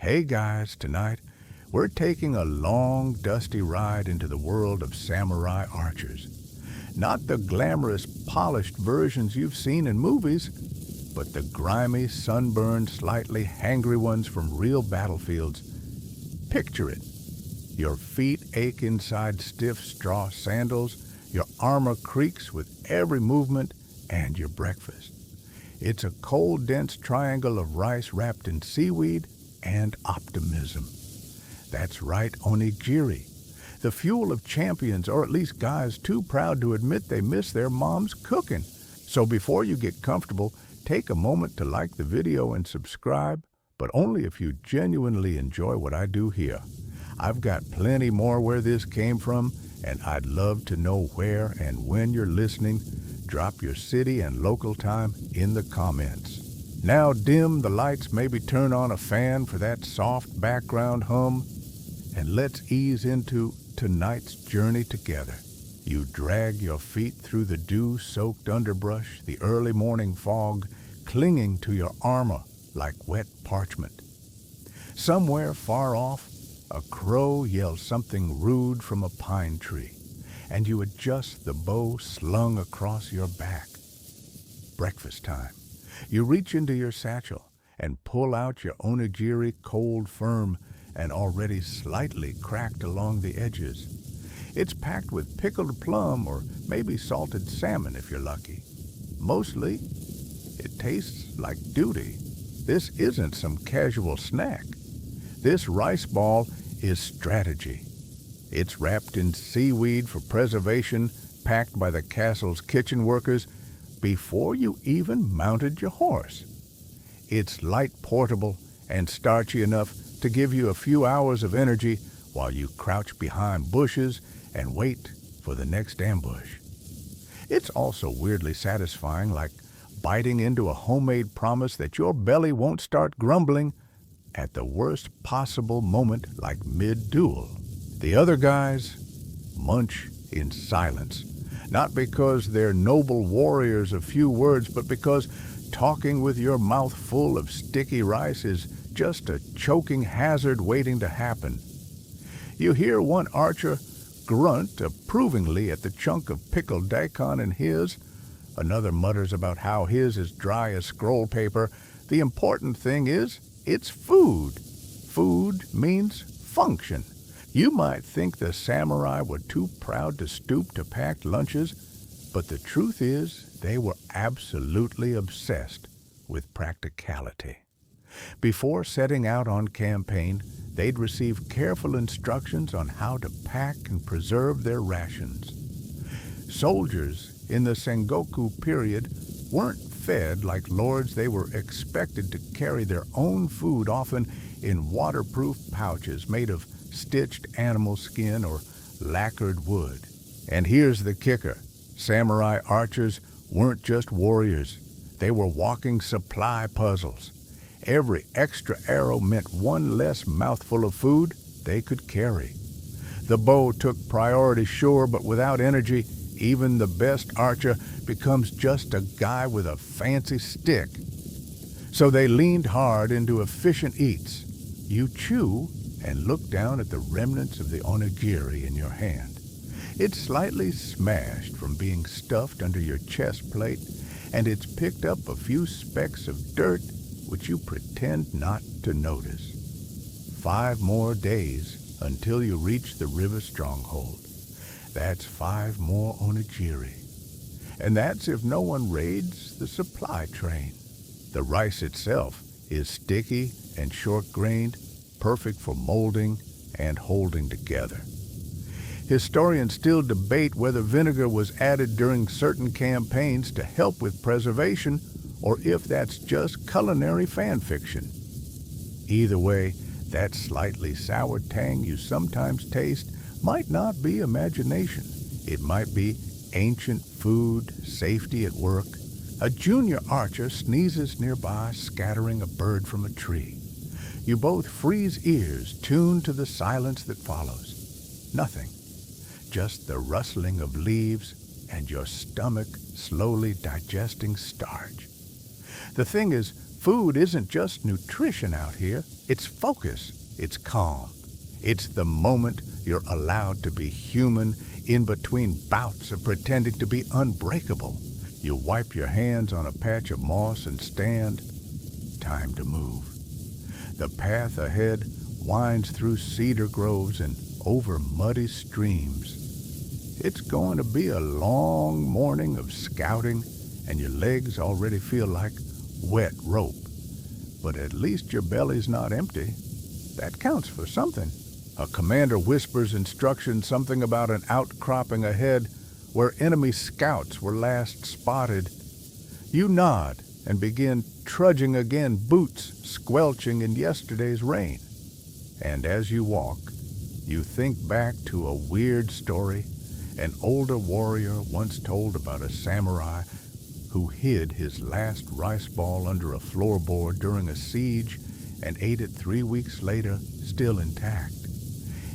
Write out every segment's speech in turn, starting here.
Hey guys, tonight we're taking a long, dusty ride into the world of samurai archers. Not the glamorous, polished versions you've seen in movies, but the grimy, sunburned, slightly hangry ones from real battlefields. Picture it. Your feet ache inside stiff straw sandals, your armor creaks with every movement, and your breakfast. It's a cold, dense triangle of rice wrapped in seaweed and optimism. That's right, onigiri, the fuel of champions, or at least guys too proud to admit they miss their mom's cooking. So before you get comfortable, take a moment to like the video and subscribe, but only if you genuinely enjoy what I do here. I've got plenty more where this came from, and I'd love to know where and when you're listening. Drop your city and local time in the comments. Now dim the lights, maybe turn on a fan for that soft background hum, and let's ease into tonight's journey together. You drag your feet through the dew-soaked underbrush, the early morning fog clinging to your armor like wet parchment. Somewhere far off, a crow yells something rude from a pine tree, and you adjust the bow slung across your back. Breakfast time. You reach into your satchel and pull out your onigiri cold firm and already slightly cracked along the edges. It's packed with pickled plum or maybe salted salmon if you're lucky. Mostly, it tastes like duty. This isn't some casual snack. This rice ball is strategy. It's wrapped in seaweed for preservation, packed by the castle's kitchen workers before you even mounted your horse. It's light, portable, and starchy enough to give you a few hours of energy while you crouch behind bushes and wait for the next ambush. It's also weirdly satisfying, like biting into a homemade promise that your belly won't start grumbling at the worst possible moment, like mid-duel. The other guys munch in silence, not because they're noble warriors of few words, but because talking with your mouth full of sticky rice is just a choking hazard waiting to happen. You hear one archer grunt approvingly at the chunk of pickled daikon in his. Another mutters about how his is dry as scroll paper. The important thing is, it's food. Food means function. You might think the samurai were too proud to stoop to packed lunches, but the truth is they were absolutely obsessed with practicality. Before setting out on campaign, they'd receive careful instructions on how to pack and preserve their rations. Soldiers in the Sengoku period weren't fed like lords. They were expected to carry their own food, often in waterproof pouches made of stitched animal skin or lacquered wood. And here's the kicker. Samurai archers weren't just warriors. They were walking supply puzzles. Every extra arrow meant one less mouthful of food they could carry. The bow took priority, sure, but without energy, even the best archer becomes just a guy with a fancy stick. So they leaned hard into efficient eats. You chew and look down at the remnants of the onigiri in your hand. It's slightly smashed from being stuffed under your chest plate, and it's picked up a few specks of dirt which you pretend not to notice. 5 more days until you reach the river stronghold. That's 5 more onigiri. And that's if no one raids the supply train. The rice itself is sticky and short-grained, perfect for molding and holding together. Historians still debate whether vinegar was added during certain campaigns to help with preservation, or if that's just culinary fan fiction. Either way, that slightly sour tang you sometimes taste might not be imagination. It might be ancient food, safety at work. A junior archer sneezes nearby, scattering a bird from a tree. You both freeze ears, tuned to the silence that follows. Nothing. Just the rustling of leaves and your stomach slowly digesting starch. The thing is, Food isn't just nutrition out here, it's focus, it's calm. It's the moment you're allowed to be human in between bouts of pretending to be unbreakable. You wipe your hands on a patch of moss and stand. Time to move. The path ahead winds through cedar groves and over muddy streams. It's going to be a long morning of scouting, and your legs already feel like wet rope. But at least your belly's not empty. That counts for something. A commander whispers instructions, something about an outcropping ahead where enemy scouts were last spotted. You nod and begin trudging again, boots squelching in yesterday's rain. And as you walk, you think back to a weird story an older warrior once told about a samurai who hid his last rice ball under a floorboard during a siege and ate it 3 weeks later, still intact.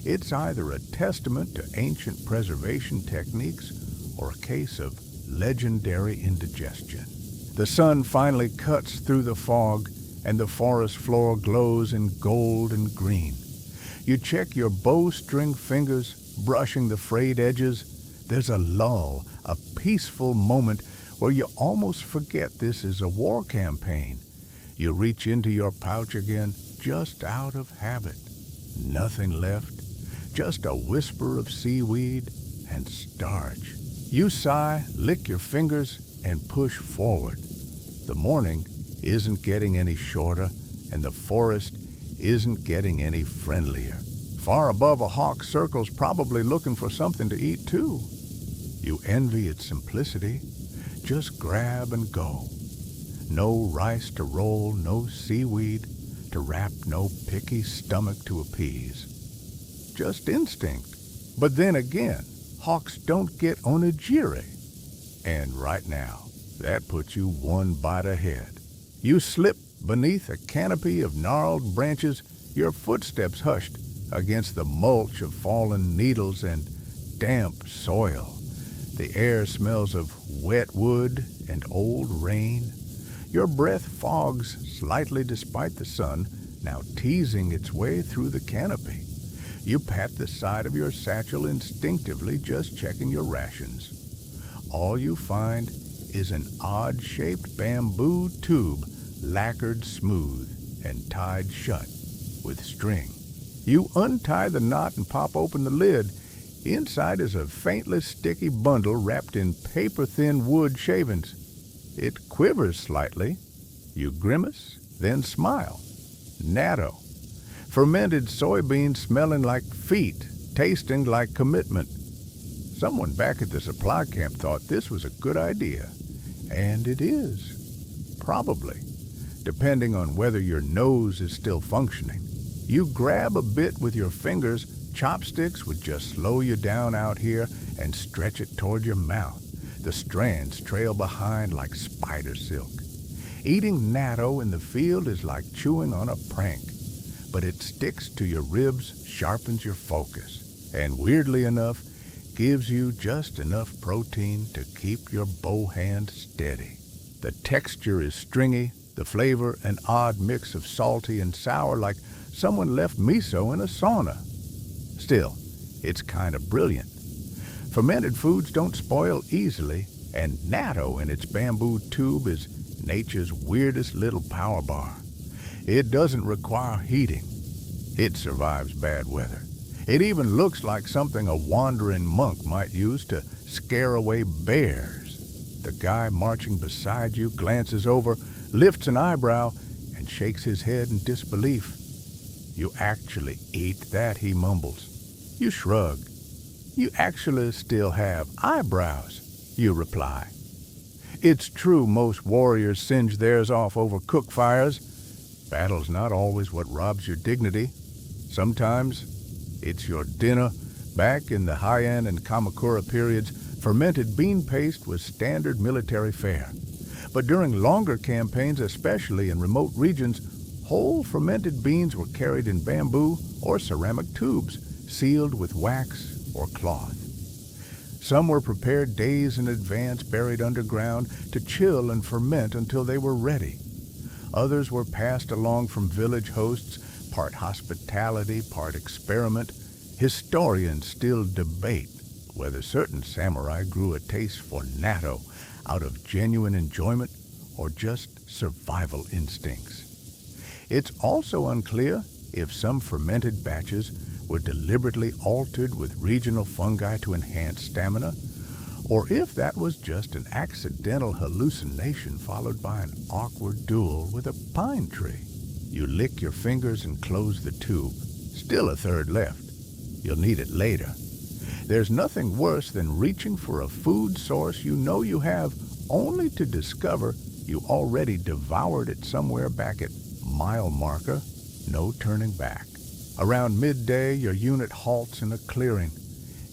It's either a testament to ancient preservation techniques or a case of legendary indigestion. The sun finally cuts through the fog, and the forest floor glows in gold and green. You check your bowstring fingers, brushing the frayed edges. There's a lull, a peaceful moment where you almost forget this is a war campaign. You reach into your pouch again, just out of habit. Nothing left, just a whisper of seaweed and starch. You sigh, lick your fingers, and push forward. The morning isn't getting any shorter, and the forest isn't getting any friendlier. Far above, a hawk circles, probably looking for something to eat too. You envy its simplicity. Just grab and go. No rice to roll, no seaweed to wrap, no picky stomach to appease. Just instinct. But then again, hawks don't get onigiri. And right now, that puts you one bite ahead. You slip beneath a canopy of gnarled branches, your footsteps hushed against the mulch of fallen needles and damp soil. The air smells of wet wood and old rain. Your breath fogs slightly despite the sun, now teasing its way through the canopy. You pat the side of your satchel instinctively, just checking your rations. All you find is an odd-shaped bamboo tube, lacquered smooth and tied shut with string. You untie the knot and pop open the lid. Inside is a faintly sticky bundle wrapped in paper-thin wood shavings. It quivers slightly. You grimace, then smile. Natto. Fermented soybeans smelling like feet, tasting like commitment. Someone back at the supply camp thought this was a good idea. And it is. Probably. Depending on whether your nose is still functioning. You grab a bit with your fingers. Chopsticks would just slow you down out here and stretch it toward your mouth. The strands trail behind like spider silk. Eating natto in the field is like chewing on a prank, but it sticks to your ribs, sharpens your focus, and weirdly enough, gives you just enough protein to keep your bow hand steady. The texture is stringy, the flavor an odd mix of salty and sour, like someone left miso in a sauna. Still, it's kind of brilliant. Fermented foods don't spoil easily, and natto in its bamboo tube is nature's weirdest little power bar. It doesn't require heating. It survives bad weather. It even looks like something a wandering monk might use to scare away bears. The guy marching beside you glances over, lifts an eyebrow, and shakes his head in disbelief. "You actually eat that," he mumbles. You shrug. "You actually still have eyebrows," you reply. It's true most warriors singe theirs off over cook fires. Battle's not always what robs your dignity. Sometimes it's your dinner. Back in the Heian and Kamakura periods, fermented bean paste was standard military fare. But during longer campaigns, especially in remote regions, whole fermented beans were carried in bamboo or ceramic tubes, sealed with wax or cloth. Some were prepared days in advance, buried underground, to chill and ferment until they were ready. Others were passed along from village hosts, part hospitality, part experiment. Historians still debate whether certain samurai grew a taste for natto out of genuine enjoyment or just survival instincts. It's also unclear if some fermented batches were deliberately altered with regional fungi to enhance stamina, or if that was just an accidental hallucination followed by an awkward duel with a pine tree. You lick your fingers and close the tube. Still a third left. You'll need it later. There's nothing worse than reaching for a food source you know you have, only to discover you already devoured it somewhere back at mile marker. No turning back. Around midday, your unit halts in a clearing.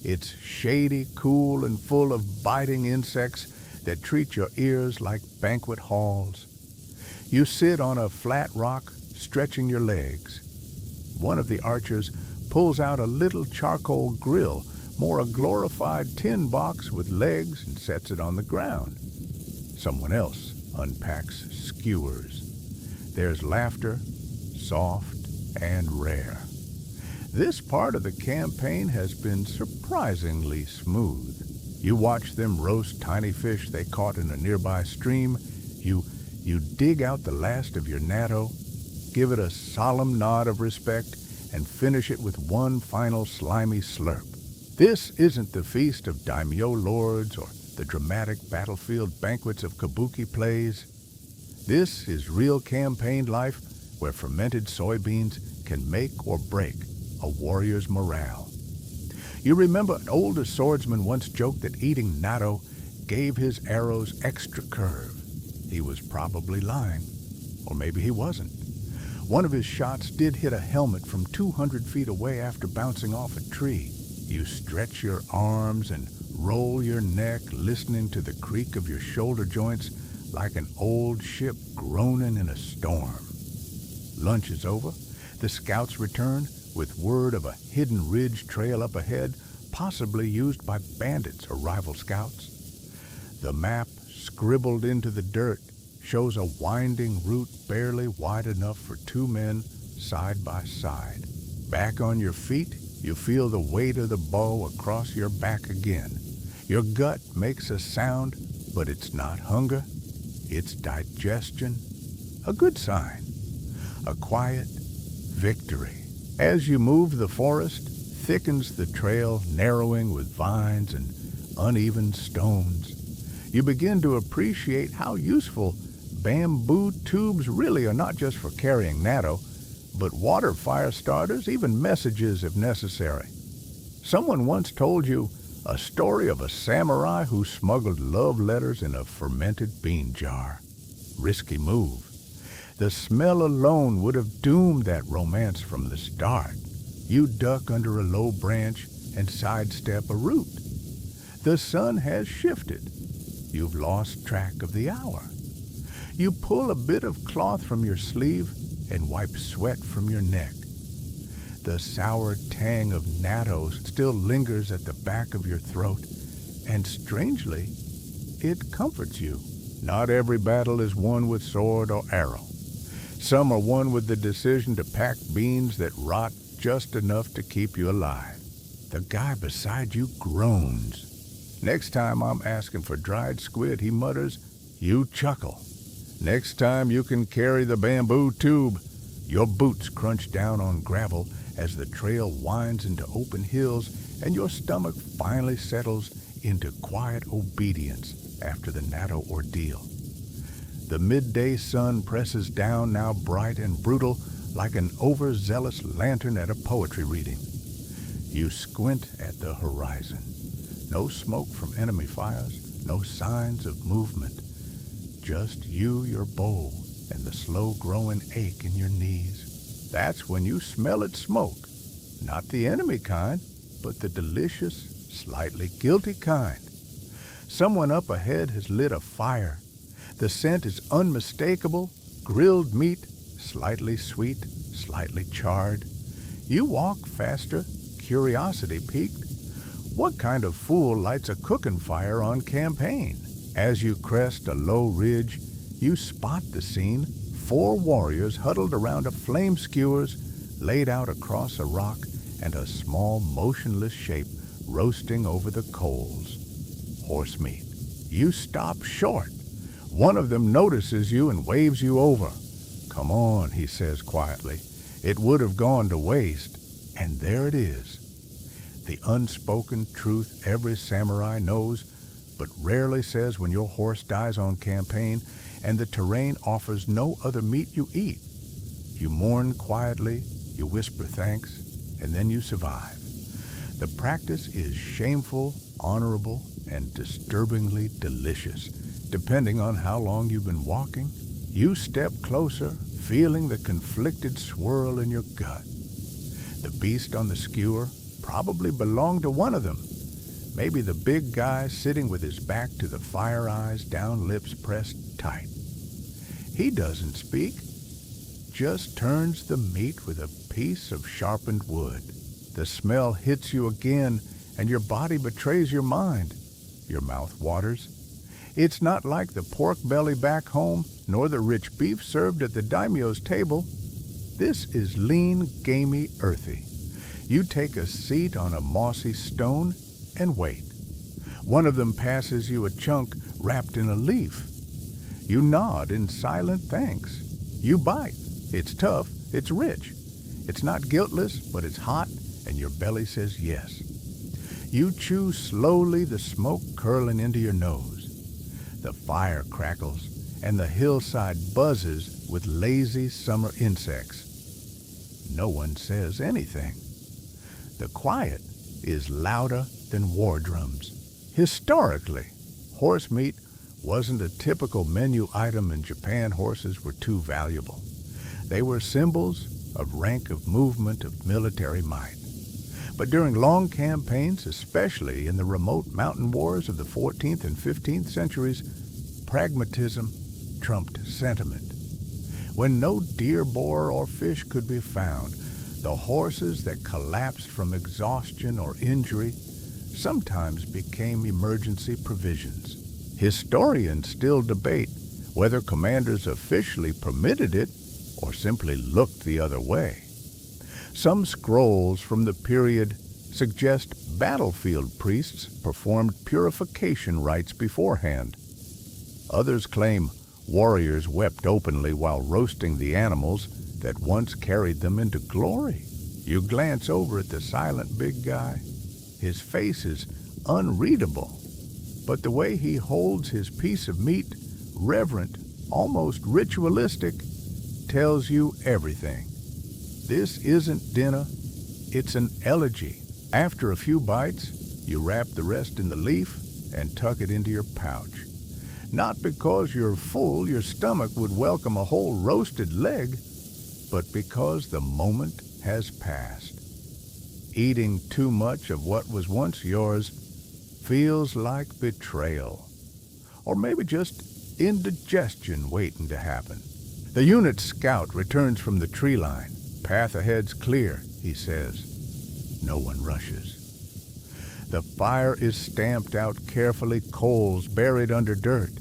It's shady, cool, and full of biting insects that treat your ears like banquet halls. You sit on a flat rock, stretching your legs. One of the archers pulls out a little charcoal grill, more a glorified tin box with legs, and sets it on the ground. Someone else unpacks skewers. There's laughter, soft and rare. This part of the campaign has been surprisingly smooth. You watch them roast tiny fish they caught in a nearby stream. You dig out the last of your natto, give it a solemn nod of respect, and finish it with one final slimy slurp. This isn't the feast of daimyo lords or the dramatic battlefield banquets of kabuki plays. This is real campaign life where fermented soybeans can make or break a warrior's morale. You remember an older swordsman once joked that eating natto gave his arrows extra curve. He was probably lying, or maybe he wasn't. One of his shots did hit a helmet from 200 feet away after bouncing off a tree. You stretch your arms and roll your neck, listening to the creak of your shoulder joints like an old ship groaning in a storm. Lunch is over. The scouts return with word of a hidden ridge trail up ahead, possibly used by bandits or rival scouts. The map, scribbled into the dirt, shows a winding route barely wide enough for two men side by side. Back on your feet, you feel the weight of the bow across your back again. Your gut makes a sound, but it's not hunger, it's digestion. A good sign. A quiet victory. As you move, the forest thickens the trail, narrowing with vines and uneven stones. You begin to appreciate how useful bamboo tubes really are, not just for carrying natto, but water fire starters, even messages if necessary. Someone once told you a story of a samurai who smuggled love letters in a fermented bean jar. Risky move. The smell alone would have doomed that romance from the start. You duck under a low branch and sidestep a root. The sun has shifted. You've lost track of the hour. You pull a bit of cloth from your sleeve and wipe sweat from your neck. The sour tang of natto still lingers at the back of your throat, and strangely, it comforts you. Not every battle is won with sword or arrow. Some are won with the decision to pack beans that rot just enough to keep you alive. The guy beside you groans. Next time I'm asking for dried squid, he mutters, you chuckle. Next time you can carry the bamboo tube, your boots crunch down on gravel as the trail winds into open hills and your stomach finally settles into quiet obedience after the natto ordeal. The midday sun presses down, now bright and brutal, like an overzealous lantern at a poetry reading. You squint at the horizon. No smoke from enemy fires, no signs of movement. Just you, your bowl, and the slow-growing ache in your knees. That's when you smell its smoke. Not the enemy kind, but the delicious, slightly guilty kind. Someone up ahead has lit a fire. The scent is unmistakable, grilled meat, slightly sweet, slightly charred. You walk faster, curiosity piqued. What kind of fool lights a cooking fire on campaign? As you crest a low ridge, you spot the scene 4 warriors huddled around a flame skewers laid out across a rock and a small motionless shape roasting over the coals. Horse meat. You stop short. One of them notices you and waves you over. "Come on," he says quietly. "It would have gone to waste." And there it is. The unspoken truth every samurai knows, but rarely says when your horse dies on campaign and the terrain offers no other meat you eat. You mourn quietly, you whisper thanks, and then you survive. The practice is shameful, honorable, and disturbingly delicious, depending on how long you've been walking. You step closer, feeling the conflicted swirl in your gut. The beast on the skewer probably belonged to one of them. Maybe the big guy sitting with his back to the fire eyes, down lips pressed tight. He doesn't speak, just turns the meat with a piece of sharpened wood. The smell hits you again, and your body betrays your mind. Your mouth waters. It's not like the pork belly back home, nor the rich beef served at the daimyo's table. This is lean, gamey, earthy. You take a seat on a mossy stone and wait. One of them passes you a chunk wrapped in a leaf. You nod in silent thanks. You bite. It's tough, it's rich. It's not guiltless, but it's hot, and your belly says yes. You chew slowly, the smoke curling into your nose. The fire crackles, and the hillside buzzes with lazy summer insects. No one says anything. The quiet is louder than war drums. Historically, horse meat wasn't a typical menu item in Japan. Horses were too valuable. They were symbols of rank, of movement, of military might. But during long campaigns, especially in the remote mountain wars of the 14th and 15th centuries, pragmatism trumped sentiment. When no deer, boar, or fish could be found, the horses that collapsed from exhaustion or injury sometimes became emergency provisions. Historians still debate whether commanders officially permitted it or simply looked the other way. Some scrolls from the period suggest battlefield priests performed purification rites beforehand. Others claim warriors wept openly while roasting the animals that once carried them into glory. You glance over at the silent big guy. His face is unreadable, but the way he holds his piece of meat, reverent, almost ritualistic, tells you everything. This isn't dinner, it's an elegy. After a few bites, you wrap the rest in the leaf and tuck it into your pouch. Not because you're full, your stomach would welcome a whole roasted leg, but because the moment has passed. Eating too much of what was once yours feels like betrayal, or maybe just indigestion waiting to happen. The unit scout returns from the tree line. "Path ahead's clear," he says. No one rushes. The fire is stamped out carefully, coals buried under dirt.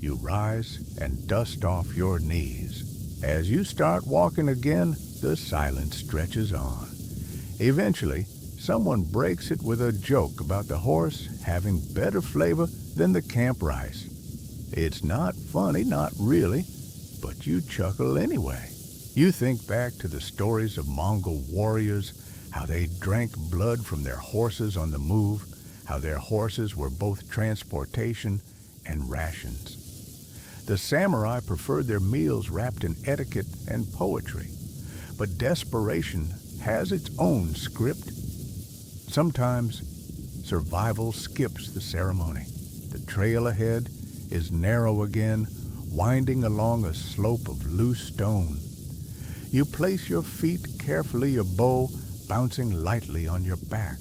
You rise and dust off your knees. As you start walking again, the silence stretches on. Eventually, someone breaks it with a joke about the horse having better flavor than the camp rice. It's not funny, not really, but you chuckle anyway. You think back to the stories of Mongol warriors, how they drank blood from their horses on the move, how their horses were both transportation and rations. The samurai preferred their meals wrapped in etiquette and poetry, but desperation has its own script. Sometimes survival skips the ceremony. The trail ahead is narrow again, winding along a slope of loose stone. You place your feet carefully, your bow bouncing lightly on your back.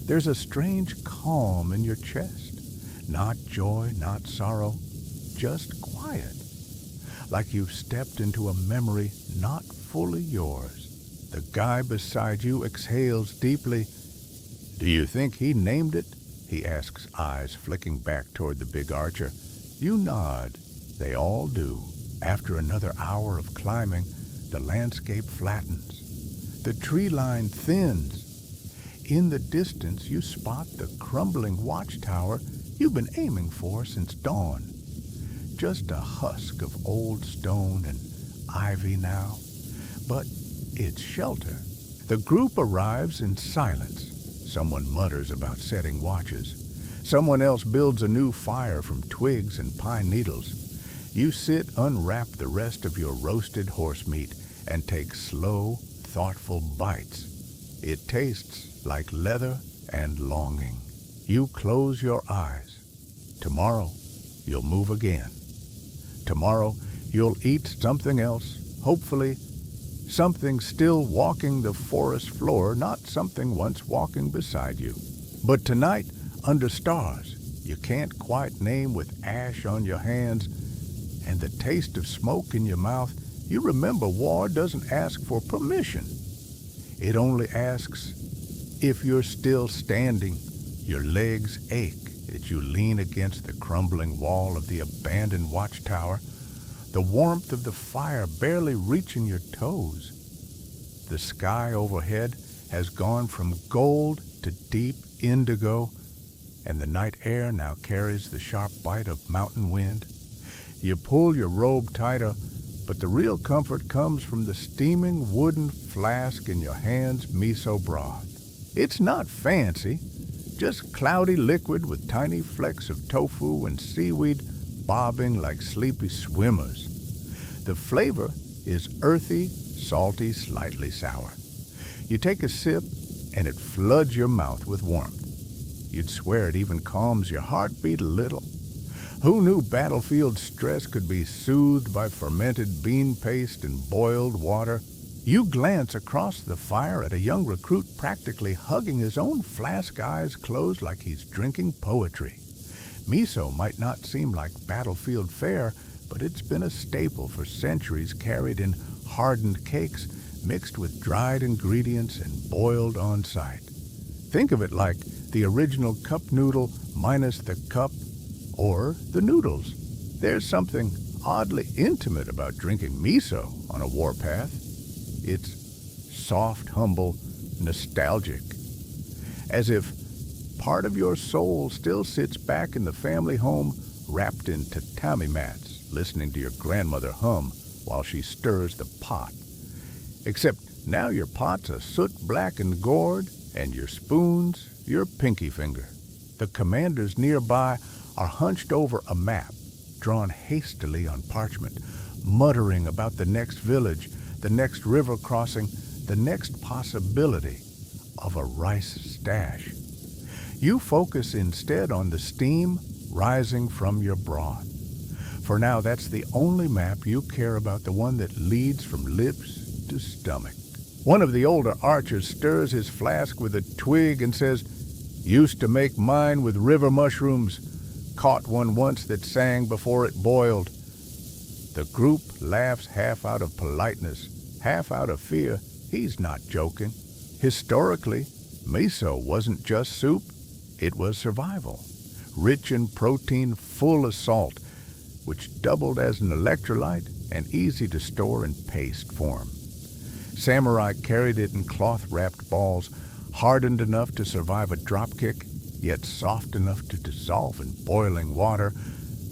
There's a strange calm in your chest. Not joy, not sorrow, just quiet. Like you've stepped into a memory not fully yours. The guy beside you exhales deeply. "Do you think he named it?" he asks, eyes flicking back toward the big archer. You nod. They all do. After another hour of climbing, the landscape flattens. The tree line thins. In the distance, you spot the crumbling watchtower you've been aiming for since dawn. Just a husk of old stone and ivy now, but it's shelter. The group arrives in silence. Someone mutters about setting watches. Someone else builds a new fire from twigs and pine needles. You sit, unwrap the rest of your roasted horse meat, and take slow, thoughtful bites. It tastes like leather and longing. You close your eyes. Tomorrow, you'll move again. Tomorrow, you'll eat something else, hopefully something still walking the forest floor, not something once walking beside you. But tonight, under stars, you can't quite name, with ash on your hands and the taste of smoke in your mouth, you remember war doesn't ask for permission. It only asks if you're still standing. Your legs ache as you lean against the crumbling wall of the abandoned watchtower, the warmth of the fire barely reaching your toes. The sky overhead has gone from gold to deep indigo, and the night air now carries the sharp bite of mountain wind. You pull your robe tighter, but the real comfort comes from the steaming wooden flask in your hand's miso broth. It's not fancy, just cloudy liquid with tiny flecks of tofu and seaweed bobbing like sleepy swimmers. The flavor is earthy, salty, slightly sour. You take a sip, and it floods your mouth with warmth. You'd swear it even calms your heartbeat a little. Who knew battlefield stress could be soothed by fermented bean paste and boiled water? You glance across the fire at a young recruit practically hugging his own flask, eyes closed like he's drinking poetry. Miso might not seem like battlefield fare, but it's been a staple for centuries, carried in hardened cakes, mixed with dried ingredients and boiled on site. Think of it like the original cup noodle minus the cup or the noodles. There's something oddly intimate about drinking miso on a warpath. It's soft, humble, nostalgic, as if part of your soul still sits back in the family home, wrapped in tatami mats, listening to your grandmother hum while she stirs the pot. Except now your pot's a soot-blackened gourd, and your spoon's your pinky finger. The commanders nearby are hunched over a map, drawn hastily on parchment, muttering about the next village, the next river crossing, the next possibility of a rice stash. You focus instead on the steam rising from your broth. For now, that's the only map you care about, the one that leads from lips to stomach. One of the older archers stirs his flask with a twig and says, "Used to make mine with river mushrooms. Caught one once that sang before it boiled." The group laughs, half out of politeness, half out of fear. He's not joking. Historically, miso wasn't just soup, it was survival. Rich in protein, full of salt, which doubled as an electrolyte and easy to store in paste form. Samurai carried it in cloth-wrapped balls, hardened enough to survive a dropkick, yet soft enough to dissolve in boiling water.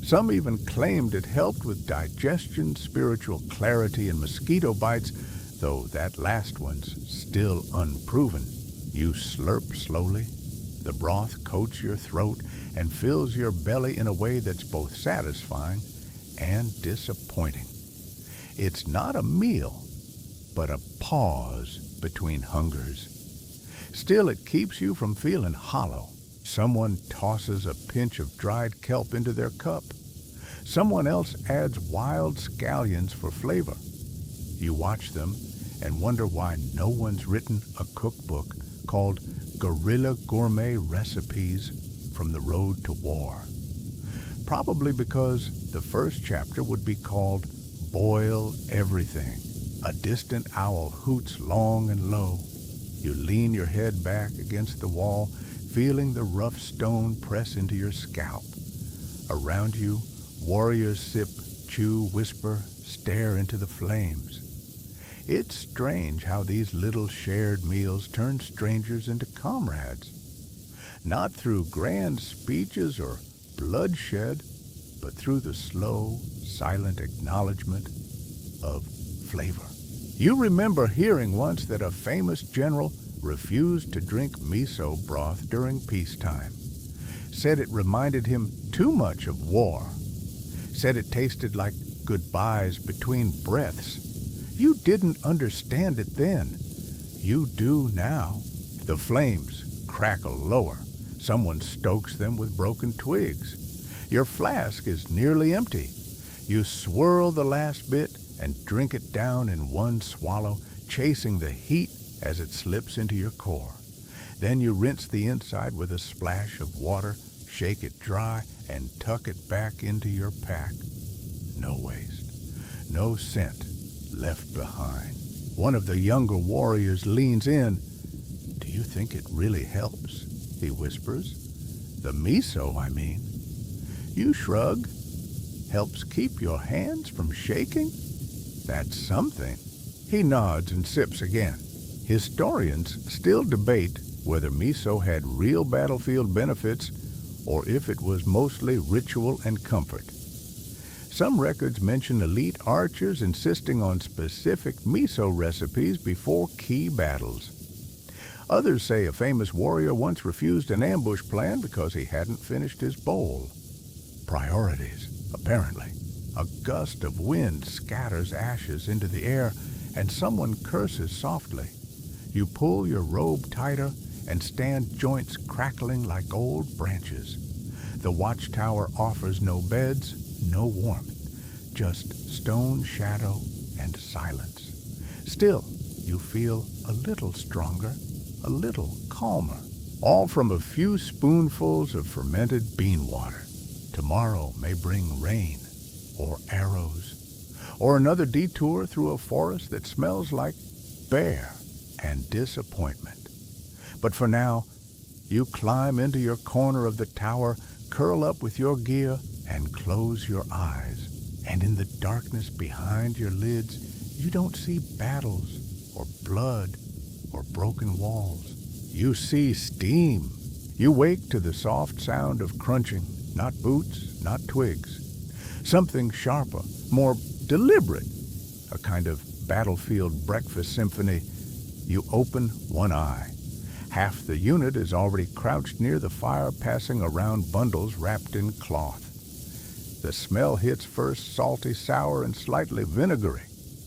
Some even claimed it helped with digestion, spiritual clarity, and mosquito bites, though that last one's still unproven. You slurp slowly. The broth coats your throat and fills your belly in a way that's both satisfying and disappointing. It's not a meal, but a pause between hungers. Still, it keeps you from feeling hollow. Someone tosses a pinch of dried kelp into their cup. Someone else adds wild scallions for flavor. You watch them and wonder why no one's written a cookbook called Guerrilla Gourmet Recipes from the Road to War. Probably because the first chapter would be called Boil Everything. A distant owl hoots long and low. You lean your head back against the wall, feeling the rough stone press into your scalp. Around you, warriors sip, chew, whisper, stare into the flames. It's strange how these little shared meals turn strangers into comrades. Not through grand speeches or bloodshed, but through the slow, silent acknowledgement of flavor. You remember hearing once that a famous general refused to drink miso broth during peacetime. Said it reminded him too much of war. Said it tasted like goodbyes between breaths. You didn't understand it then. You do now. The flames crackle lower. Someone stokes them with broken twigs. Your flask is nearly empty. You swirl the last bit and drink it down in one swallow, chasing the heat as it slips into your core. Then you rinse the inside with a splash of water, shake it dry, and tuck it back into your pack. No waste, no scent left behind. One of the younger warriors leans in. "Do you think it really helps?" he whispers. "The miso, I mean." You shrug. "Helps keep your hands from shaking?" "That's something." He nods and sips again. Historians still debate whether miso had real battlefield benefits or if it was mostly ritual and comfort. Some records mention elite archers insisting on specific miso recipes before key battles. Others say a famous warrior once refused an ambush plan because he hadn't finished his bowl. Priorities, apparently. A gust of wind scatters ashes into the air, and someone curses softly. You pull your robe tighter and stand joints crackling like old branches. The watchtower offers no beds, no warmth, just stone shadow and silence. Still, you feel a little stronger, a little calmer, all from a few spoonfuls of fermented bean water. Tomorrow may bring rain, or arrows, or another detour through a forest that smells like bear and disappointment. But for now, you climb into your corner of the tower, curl up with your gear, and close your eyes. And in the darkness behind your lids, you don't see battles or blood or broken walls. You see steam. You wake to the soft sound of crunching, not boots, not twigs. Something sharper, more deliberate, a kind of battlefield breakfast symphony. You open one eye. Half the unit is already crouched near the fire, passing around bundles wrapped in cloth. The smell hits first salty, sour, and slightly vinegary.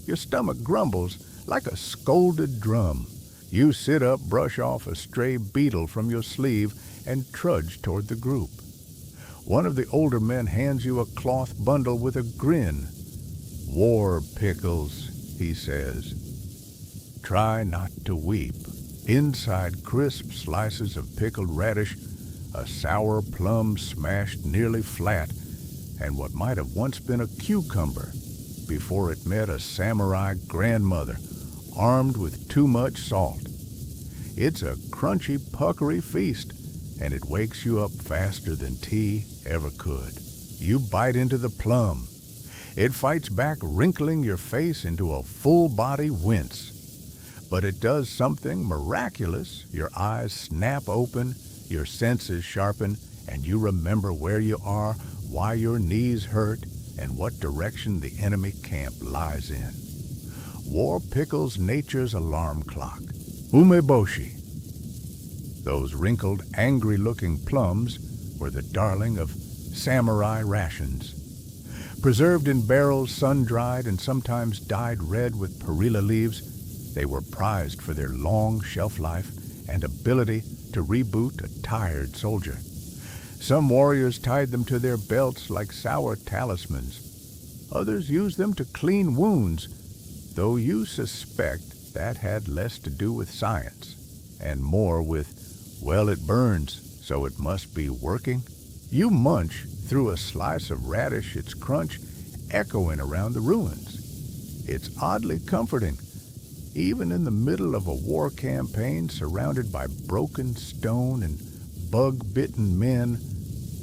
Your stomach grumbles like a scolded drum. You sit up, brush off a stray beetle from your sleeve, and trudge toward the group. One of the older men hands you a cloth bundle with a grin. "War pickles," he says. Try not to weep. Inside crisp slices of pickled radish, a sour plum smashed nearly flat, and what might have once been a cucumber before it met a samurai grandmother armed with too much salt. It's a crunchy, puckery feast, and it wakes you up faster than tea ever could. You bite into the plum. It fights back, wrinkling your face into a full-body wince. But it does something miraculous. Your eyes snap open, your senses sharpen, and you remember where you are, why your knees hurt, and what direction the enemy camp lies in. War pickles nature's alarm clock. Umeboshi. Those wrinkled, angry-looking plums were the darling of samurai rations. Preserved in barrels, sun-dried, and sometimes dyed red with perilla leaves, they were prized for their long shelf life and ability to reboot a tired soldier. Some warriors tied them to their belts like sour talismans. Others used them to clean wounds, though you suspect that had less to do with science and more with, well, it burns, so it must be working. You munch through a slice of radish, its crunch echoing around the ruins. It's oddly comforting. Even in the middle of a war campaign surrounded by broken stone and bug-bitten men,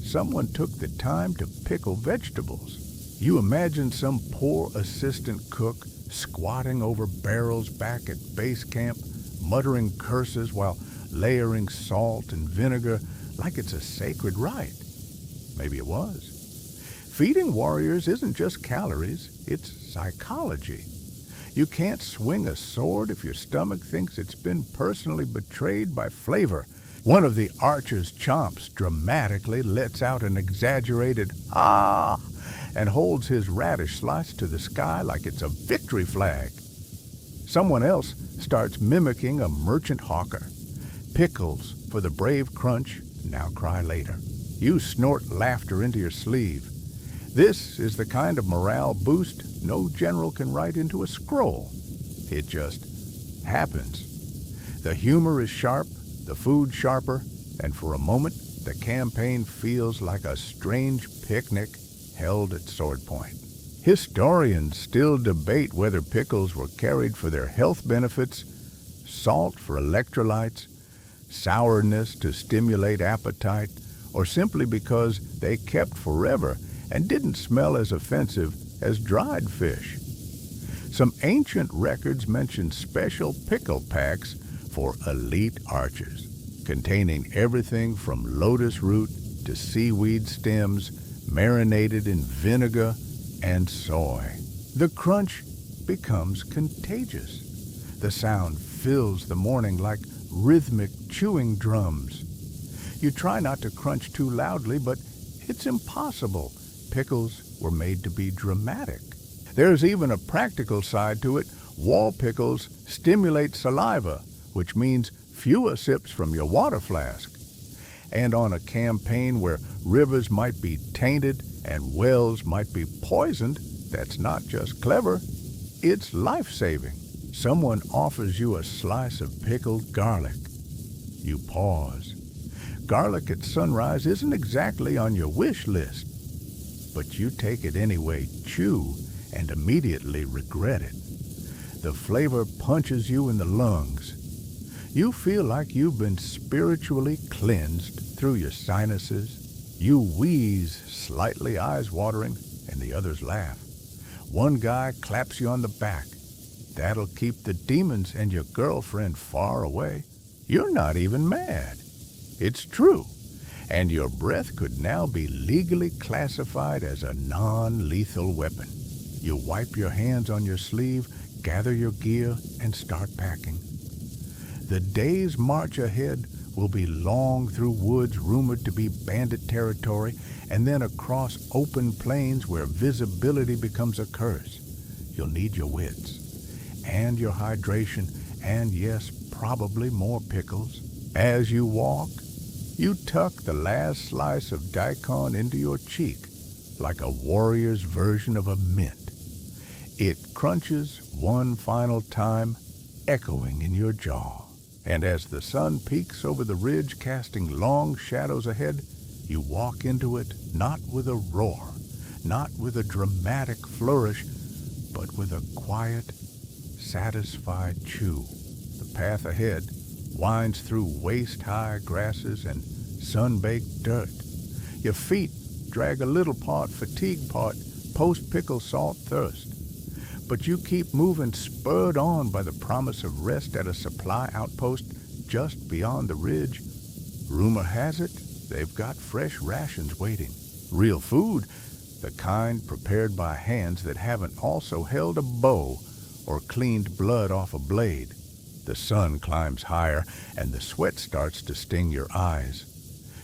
someone took the time to pickle vegetables. You imagine some poor assistant cook squatting over barrels back at base camp, muttering curses while layering salt and vinegar like it's a sacred rite. Maybe it was. Feeding warriors isn't just calories, it's psychology. You can't swing a sword if your stomach thinks it's been personally betrayed by flavor. One of the archer's chomps dramatically lets out an exaggerated "ah" and holds his radish slice to the sky like it's a victory flag. Someone else starts mimicking a merchant hawker. Pickles for the brave crunch, now cry later. You snort laughter into your sleeve. This is the kind of morale boost no general can write into a scroll. It just happens. The humor is sharp, the food sharper, and for a moment, the campaign feels like a strange picnic held at sword point. Historians still debate whether pickles were carried for their health benefits, salt for electrolytes, sourness to stimulate appetite, or simply because they kept forever and didn't smell as offensive as dried fish. Some ancient records mention special pickle packs for elite archers, containing everything from lotus root to seaweed stems, marinated in vinegar and soy. The crunch becomes contagious. The sound fills the morning like rhythmic chewing drums. You try not to crunch too loudly, but it's impossible. Pickles were made to be dramatic. There's even a practical side to it. Wall pickles stimulate saliva, which means fewer sips from your water flask. And on a campaign where rivers might be tainted and wells might be poisoned, that's not just clever, it's life-saving. Someone offers you a slice of pickled garlic. You pause. Garlic at sunrise isn't exactly on your wish list, but you take it anyway, chew, and immediately regret it. The flavor punches you in the lungs. You feel like you've been spiritually cleansed through your sinuses. You wheeze, slightly eyes-watering, and the others laugh. One guy claps you on the back. That'll keep the demons and your girlfriend far away. You're not even mad. It's true. And your breath could now be legally classified as a non-lethal weapon. You wipe your hands on your sleeve, gather your gear, and start packing. The day's march ahead will be long through woods rumored to be bandit territory, and then across open plains where visibility becomes a curse. You'll need your wits, and your hydration, and yes, probably more pickles. As you walk, you tuck the last slice of daikon into your cheek, like a warrior's version of a mint. It crunches one final time, echoing in your jaw. And as the sun peaks over the ridge, casting long shadows ahead, you walk into it not with a roar, not with a dramatic flourish, but with a quiet, satisfied chew. The path ahead winds through waist-high grasses and sun-baked dirt. Your feet drag a little part fatigue, part post-pickle salt thirst. But you keep moving, spurred on by the promise of rest at a supply outpost just beyond the ridge. Rumor has it, they've got fresh rations waiting. Real food, the kind prepared by hands that haven't also held a bow or cleaned blood off a blade. The sun climbs higher, and the sweat starts to sting your eyes.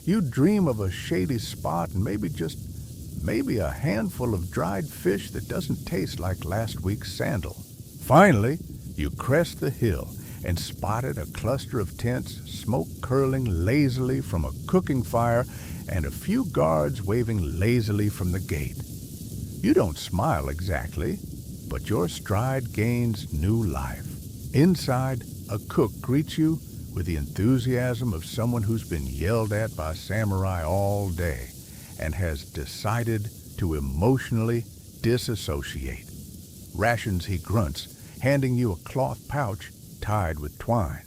You dream of a shady spot and maybe a handful of dried fish that doesn't taste like last week's sandal. Finally, you crest the hill and spotted a cluster of tents, smoke curling lazily from a cooking fire, and a few guards waving lazily from the gate. You don't smile exactly, but your stride gains new life. Inside, a cook greets you with the enthusiasm of someone who's been yelled at by samurai all day and has decided to emotionally disassociate. Rations, he grunts, handing you a cloth pouch tied with twine.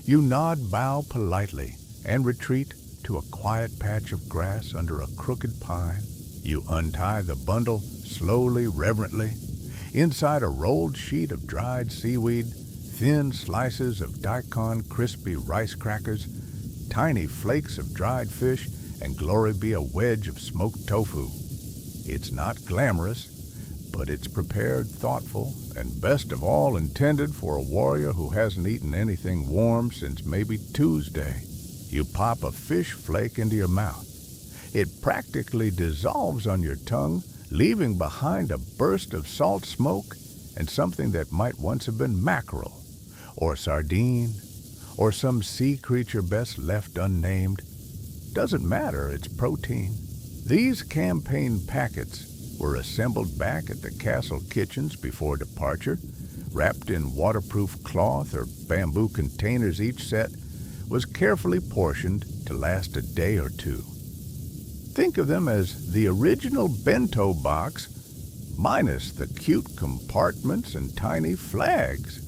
You nod, bow politely, and retreat to a quiet patch of grass under a crooked pine. You untie the bundle slowly, reverently. Inside a rolled sheet of dried seaweed, thin slices of daikon crispy rice crackers, tiny flakes of dried fish, and glory be a wedge of smoked tofu. It's not glamorous, but it's prepared thoughtful and best of all intended for a warrior who hasn't eaten anything warm since maybe Tuesday. You pop a fish flake into your mouth. It practically dissolves on your tongue, leaving behind a burst of salt smoke and something that might once have been mackerel, or sardine, or some sea creature best left unnamed. Doesn't matter, it's protein. These campaign packets were assembled back at the castle kitchens before departure, wrapped in waterproof cloth or bamboo containers. Each set was carefully portioned to last a day or two. Think of them as the original bento box, minus the cute compartments and tiny flags.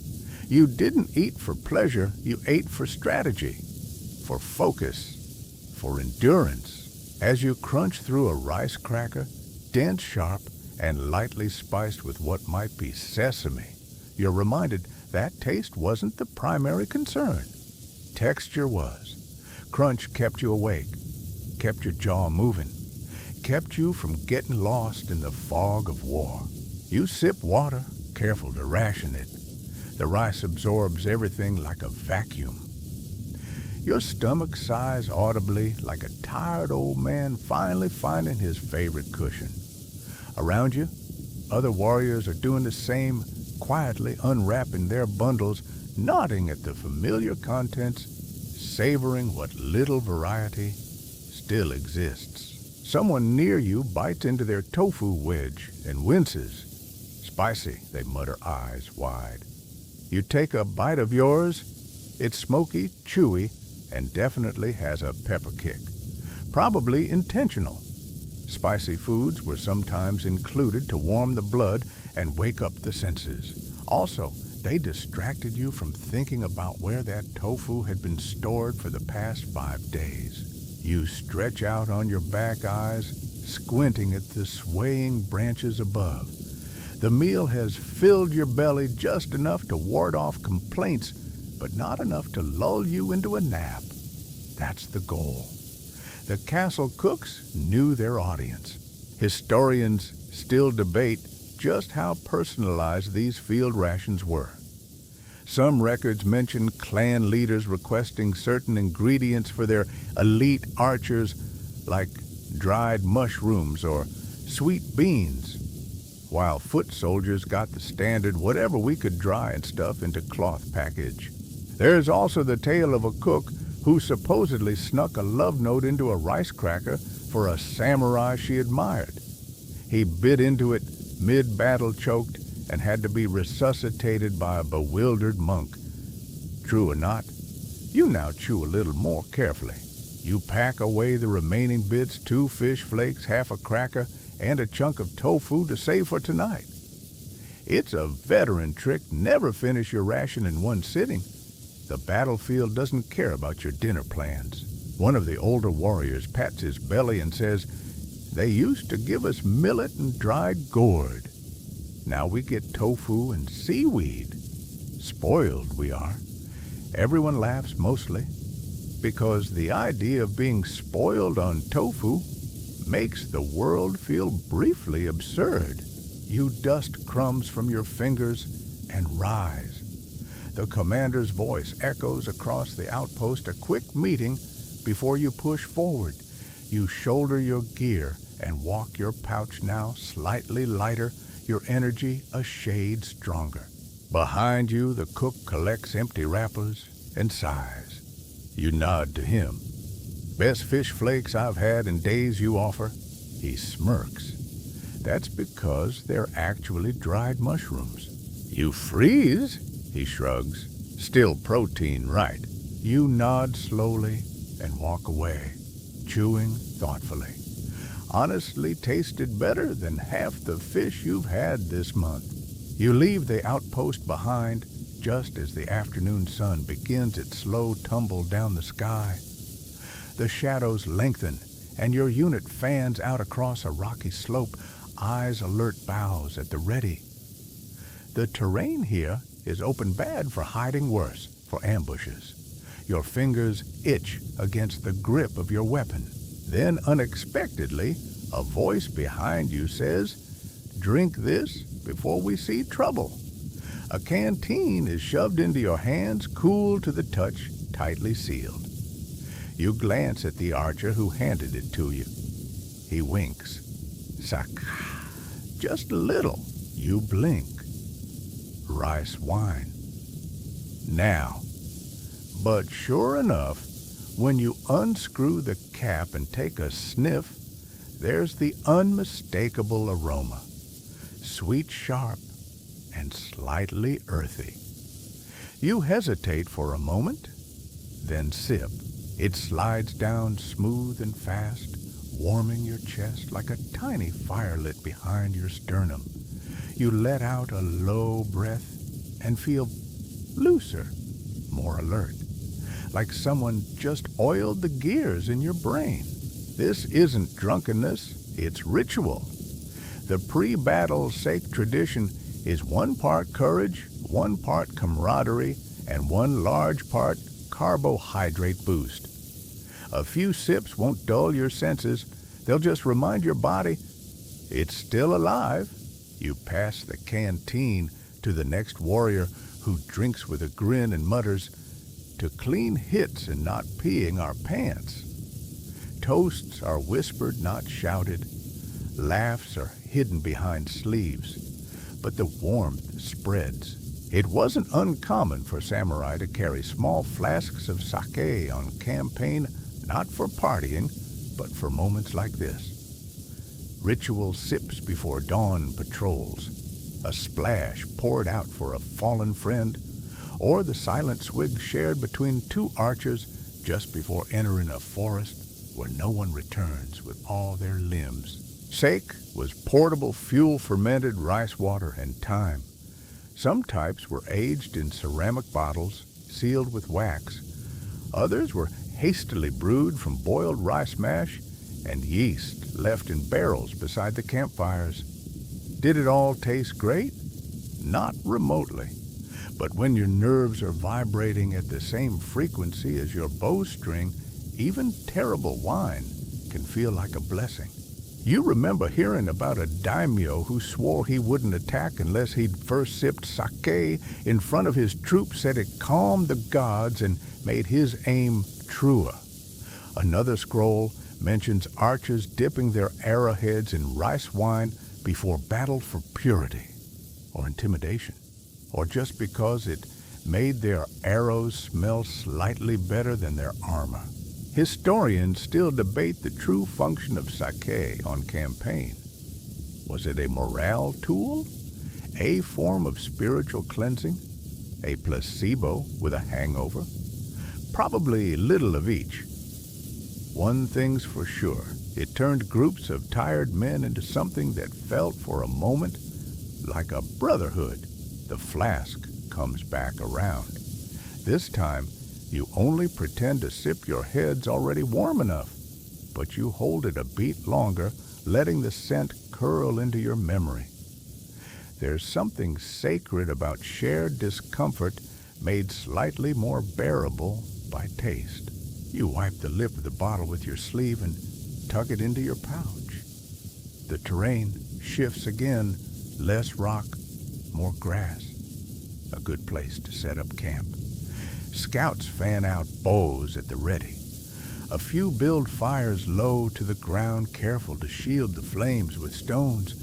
You didn't eat for pleasure, you ate for strategy, for focus, for endurance. As you crunch through a rice cracker, dense, sharp, and lightly spiced with what might be sesame, you're reminded that taste wasn't the primary concern. Texture was. Crunch kept you awake, kept your jaw moving, kept you from getting lost in the fog of war. You sip water, careful to ration it. The rice absorbs everything like a vacuum. Your stomach sighs audibly like a tired old man finally finding his favorite cushion. Around you, other warriors are doing the same, quietly unwrapping their bundles, nodding at the familiar contents, savoring what little variety still exists. Someone near you bites into their tofu wedge and winces. Spicy, they mutter, eyes wide. You take a bite of yours. It's smoky, chewy, and definitely has a pepper kick. Probably intentional. Spicy foods were sometimes included to warm the blood and wake up the senses. Also, they distracted you from thinking about where that tofu had been stored for the past 5 days. You stretch out on your back, eyes squinting at the swaying branches above. The meal has filled your belly just enough to ward off complaints, but not enough to lull you into a nap. That's the goal. The castle cooks knew their audience. Historians still debate just how personalized these field rations were. Some records mention clan leaders requesting certain ingredients for their elite archers, like dried mushrooms or sweet beans, while foot soldiers got the standard whatever we could dry and stuff into cloth package. There's also the tale of a cook who supposedly snuck a love note into a rice cracker for a samurai she admired. He bit into it mid-battle, choked, and had to be resuscitated by a bewildered monk. True or not, you now chew a little more carefully. You pack away the remaining bits, 2 fish flakes, half a cracker, and a chunk of tofu to save for tonight. It's a veteran trick. Never finish your ration in one sitting. The battlefield doesn't care about your dinner plans. One of the older warriors pats his belly and says, "They used to give us millet and dried gourd. Now we get tofu and seaweed. Spoiled we are." Everyone laughs mostly, because the idea of being spoiled on tofu makes the world feel briefly absurd. You dust crumbs from your fingers and rise. The commander's voice echoes across the outpost, a quick meeting before you push forward. You shoulder your gear and walk your pouch now slightly lighter, your energy a shade stronger. Behind you, the cook collects empty wrappers and sighs. You nod to him. "Best fish flakes I've had in days, you offer." He smirks. That's because they're actually dried mushrooms. "You freeze?" He shrugs. "Still protein, right?" You nod slowly and walk away, chewing thoughtfully. Honestly, tasted better than half the fish you've had this month. You leave the outpost behind just as the afternoon sun begins its slow tumble down the sky. The shadows lengthen and your unit fans out across a rocky slope, eyes alert, bows at the ready. The terrain here is open bad for hiding, worse for ambushes. Your fingers itch against the grip of your weapon. Then unexpectedly, a voice behind you says, "Drink this before we see trouble." A canteen is shoved into your hands, cool to the touch, tightly sealed. You glance at the archer who handed it to you. He winks. Sac. Just a little. You blink. Rice wine. Now. But sure enough, when you unscrew the cap and take a sniff, there's the unmistakable aroma. Sweet, sharp, and slightly earthy. You hesitate for a moment, then sip. It slides down smooth and fast, warming your chest like a tiny fire lit behind your sternum. You let out a low breath and feel looser, more alert, like someone just oiled the gears in your brain. This isn't drunkenness, it's ritual. The pre-battle sake tradition is one part courage, one part camaraderie, and one large part carbohydrate boost. A few sips won't dull your senses. They'll just remind your body it's still alive. You pass the canteen to the next warrior who drinks with a grin and mutters, "To clean hits and not peeing our pants." Toasts are whispered, not shouted. Laughs are hidden behind sleeves. But the warmth spreads. It wasn't uncommon for samurai to carry small flasks of sake on campaign, not for partying, but for moments like this. Ritual sips before dawn patrols, a splash poured out for a fallen friend, or the silent swig shared between two archers just before entering a forest where no one returns with all their limbs. Sake was portable fuel-fermented rice water and thyme. Some types were aged in ceramic bottles, sealed with wax. Others were hastily brewed from boiled rice mash and yeast left in barrels beside the campfires. Did it all taste great? Not remotely. But when your nerves are vibrating at the same frequency as your bowstring, even terrible wine can feel like a blessing. You remember hearing about a daimyo who swore he wouldn't attack unless he'd first sipped sake in front of his troops, said it calmed the gods and made his aim truer. Another scroll mentions archers dipping their arrowheads in rice wine before battle for purity, or intimidation, or just because it made their arrows smell slightly better than their armor. Historians still debate the true function of sake on campaign. Was it a morale tool? A form of spiritual cleansing? A placebo with a hangover? Probably little of each. One thing's for sure, it turned groups of tired men into something that felt for a moment like a brotherhood. The flask comes back around. This time, you only pretend to sip your head's already warm enough, but you hold it a beat longer, letting the scent curl into your memory. There's something sacred about shared discomfort made slightly more bearable by taste. You wipe the lip of the bottle with your sleeve and tuck it into your pouch. The terrain shifts again, less rock, more grass. A good place to set up camp. Scouts fan out bows at the ready. A few build fires low to the ground, careful to shield the flames with stones.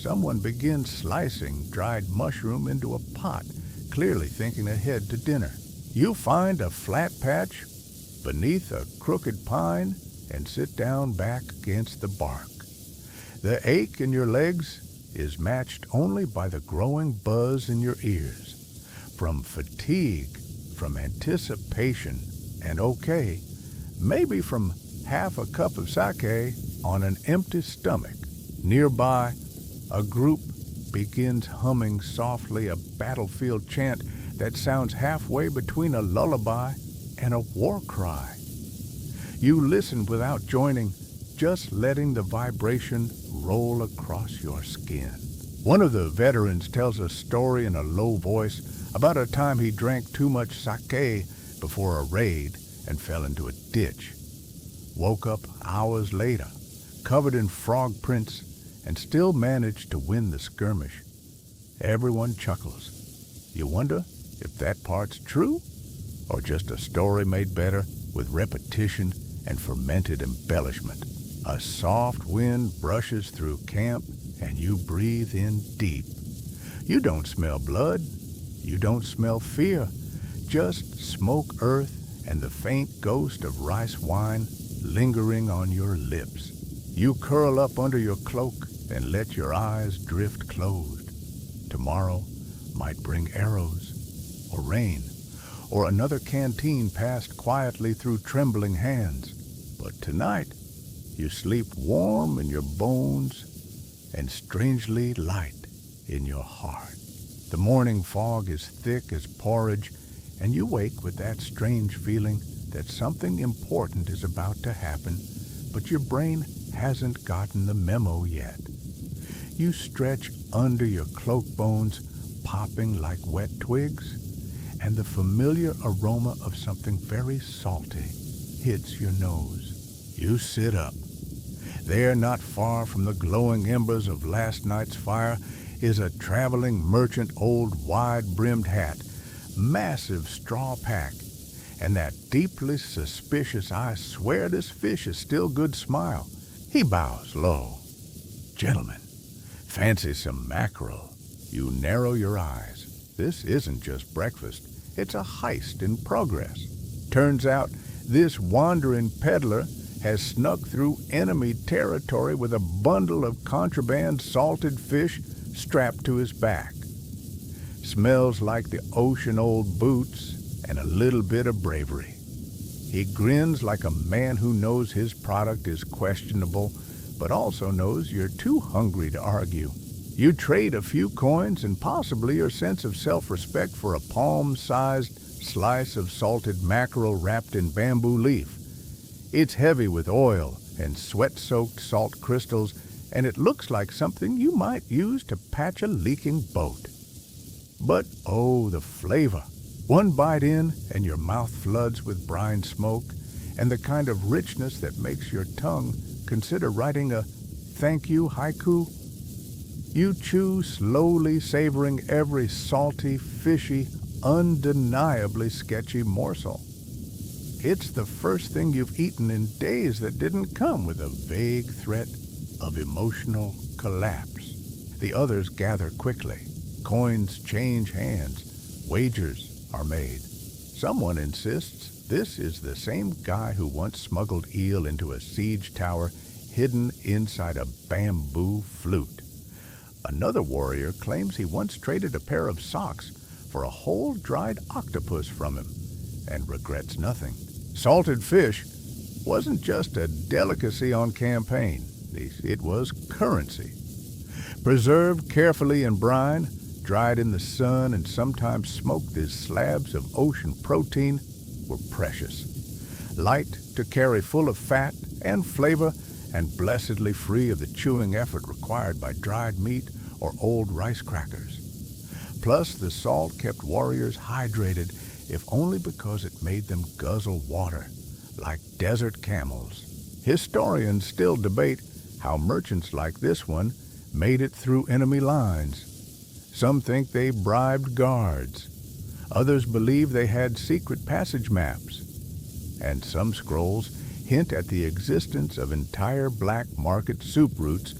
Someone begins slicing dried mushroom into a pot, clearly thinking ahead to dinner. You find a flat patch beneath a crooked pine and sit down back against the bark. The ache in your legs is matched only by the growing buzz in your ears. From fatigue, from anticipation, and maybe from half a cup of sake on an empty stomach. Nearby, a group begins humming softly a battlefield chant that sounds halfway between a lullaby and a war cry. You listen without joining, just letting the vibration roll across your skin. One of the veterans tells a story in a low voice about a time he drank too much sake before a raid and fell into a ditch. Woke up hours later, covered in frog prints, and still managed to win the skirmish. Everyone chuckles. You wonder if that part's true or just a story made better with repetition and fermented embellishment. A soft wind brushes through camp and you breathe in deep. You don't smell blood. You don't smell fear. Just smoke earth and the faint ghost of rice wine lingering on your lips. You curl up under your cloak and let your eyes drift closed. Tomorrow might bring arrows or rain or another canteen passed quietly through trembling hands. But tonight, you sleep warm in your bones and strangely light in your heart. The morning fog is thick as porridge, and you wake with that strange feeling that something important is about to happen, but your brain hasn't gotten the memo yet. You stretch under your cloak bones, popping like wet twigs, and the familiar aroma of something very salty hits your nose. You sit up. There, not far from the glowing embers of last night's fire, is a traveling merchant old wide-brimmed hat, massive straw pack, and that deeply suspicious "I swear this fish is still good" smile. He bows low. Gentlemen, fancy some mackerel. You narrow your eyes. This isn't just breakfast. It's a heist in progress. Turns out this wandering peddler has snuck through enemy territory with a bundle of contraband salted fish strapped to his back. Smells like the ocean-old boots and a little bit of bravery. He grins like a man who knows his product is questionable, but also knows you're too hungry to argue. You trade a few coins and possibly your sense of self-respect for a palm-sized slice of salted mackerel wrapped in bamboo leaf. It's heavy with oil and sweat-soaked salt crystals, and it looks like something you might use to patch a leaking boat. But oh, the flavor! One bite in and your mouth floods with brine smoke and the kind of richness that makes your tongue consider writing a thank you haiku. You chew slowly, savoring every salty, fishy, undeniably sketchy morsel. It's the first thing you've eaten in days that didn't come with a vague threat of emotional collapse. The others gather quickly. Coins change hands. Wagers are made. Someone insists this is the same guy who once smuggled eel into a siege tower hidden inside a bamboo flute. Another warrior claims he once traded a pair of socks for a whole dried octopus from him and regrets nothing. Salted fish wasn't just a delicacy on campaign. It was currency. Preserved carefully in brine, dried in the sun, and sometimes smoked as slabs of ocean protein were precious. Light to carry, full of fat and flavor, and blessedly free of the chewing effort required by dried meat or old rice crackers. Plus, the salt kept warriors hydrated, if only because it made them guzzle water, like desert camels. Historians still debate how merchants like this one made it through enemy lines. Some think they bribed guards. Others believe they had secret passage maps. And some scrolls hint at the existence of entire black market soup routes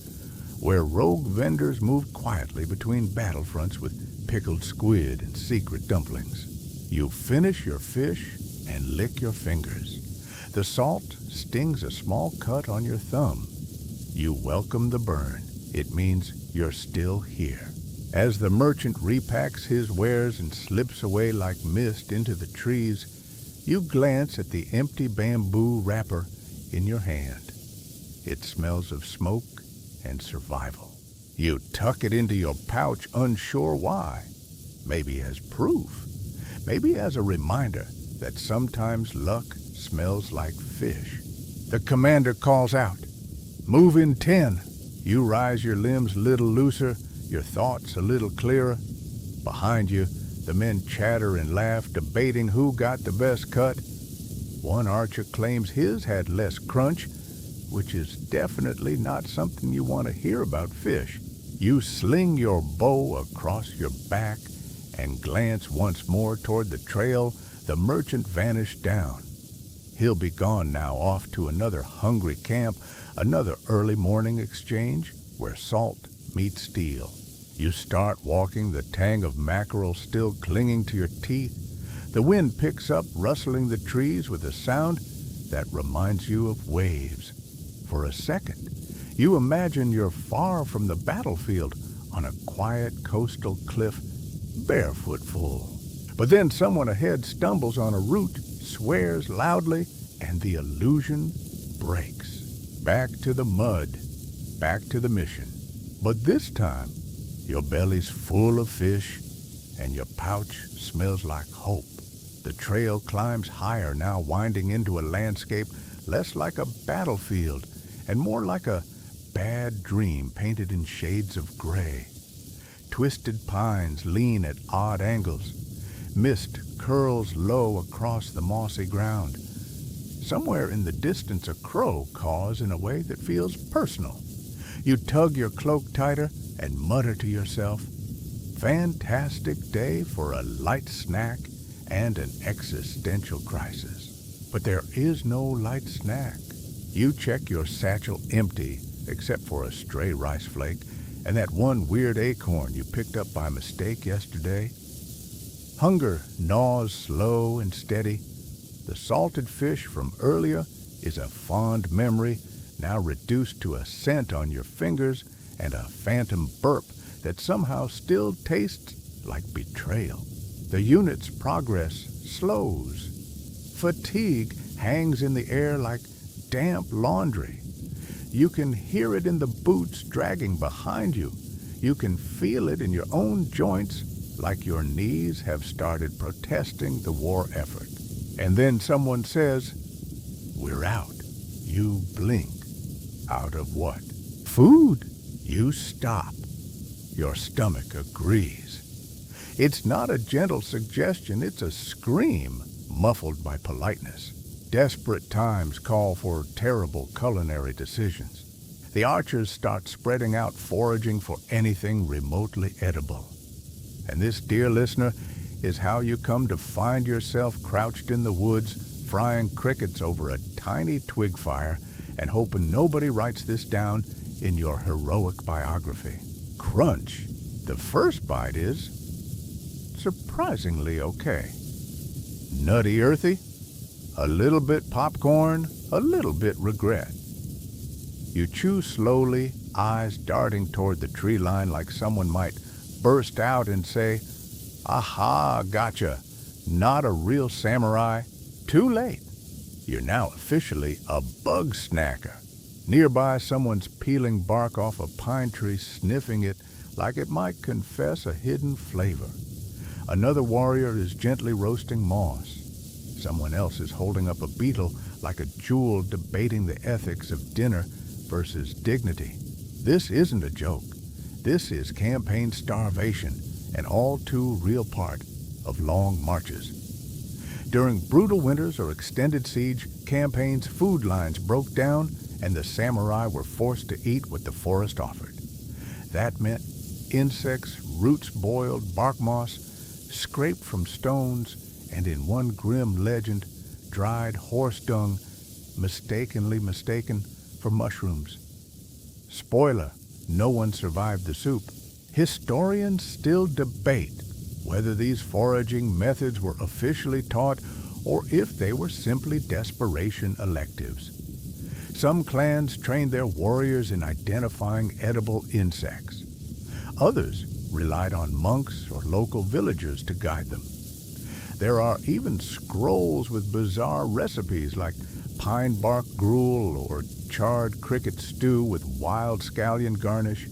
where rogue vendors moved quietly between battlefronts with pickled squid and secret dumplings. You finish your fish and lick your fingers. The salt stings a small cut on your thumb. You welcome the burn. It means you're still here. As the merchant repacks his wares and slips away like mist into the trees, you glance at the empty bamboo wrapper in your hand. It smells of smoke and survival. You tuck it into your pouch, unsure why. Maybe as proof. Maybe as a reminder that sometimes luck smells like fish. The commander calls out, Move in 10. You rise your limbs a little looser, your thoughts a little clearer. Behind you, the men chatter and laugh, debating who got the best cut. One archer claims his had less crunch, which is definitely not something you want to hear about fish. You sling your bow across your back and glance once more toward the trail the merchant vanished down. He'll be gone now, off to another hungry camp, another early morning exchange where salt meets steel. You start walking, the tang of mackerel still clinging to your teeth. The wind picks up, rustling the trees with a sound that reminds you of waves. For a second, you imagine you're far from the battlefield on a quiet coastal cliff, barefoot full. But then someone ahead stumbles on a root, swears loudly, and the illusion breaks. Back to the mud, back to the mission. But this time, your belly's full of fish, and your pouch smells like hope. The trail climbs higher, now winding into a landscape less like a battlefield and more like a bad dream painted in shades of gray. Twisted pines lean at odd angles. Mist curls low across the mossy ground. Somewhere in the distance, a crow caws in a way that feels personal. You tug your cloak tighter and mutter to yourself, "Fantastic day for a light snack and an existential crisis." But there is no light snack. You check your satchel empty, except for a stray rice flake and that one weird acorn you picked up by mistake yesterday. Hunger gnaws slow and steady. The salted fish from earlier is a fond memory, now reduced to a scent on your fingers and a phantom burp that somehow still tastes like betrayal. The unit's progress slows. Fatigue hangs in the air like damp laundry. You can hear it in the boots dragging behind you. You can feel it in your own joints, like your knees have started protesting the war effort. And then someone says, "We're out." You blink. Out of what? Food. You stop. Your stomach agrees. It's not a gentle suggestion, it's a scream, muffled by politeness. Desperate times call for terrible culinary decisions. The archers start spreading out, foraging for anything remotely edible. And this, dear listener, is how you come to find yourself crouched in the woods, frying crickets over a tiny twig fire and hoping nobody writes this down in your heroic biography. Crunch. The first bite is surprisingly okay. Nutty earthy, a little bit popcorn, a little bit regret. You chew slowly, eyes darting toward the tree line like someone might burst out and say, "Aha, gotcha. Not a real samurai. Too late." You're now officially a bug snacker. Nearby, someone's peeling bark off a pine tree, sniffing it like it might confess a hidden flavor. Another warrior is gently roasting moss. Someone else is holding up a beetle like a jewel, debating the ethics of dinner versus dignity. This isn't a joke. This is campaign starvation, an all too real part of long marches. During brutal winters or extended siege campaigns, food lines broke down and the samurai were forced to eat what the forest offered. That meant insects, roots boiled, bark moss, scraped from stones, and in one grim legend, dried horse dung, mistakenly mistaken for mushrooms. Spoiler, no one survived the soup. Historians still debate whether these foraging methods were officially taught or if they were simply desperation electives. Some clans trained their warriors in identifying edible insects. Others relied on monks or local villagers to guide them. There are even scrolls with bizarre recipes like pine bark gruel or charred cricket stew with wild scallion garnish.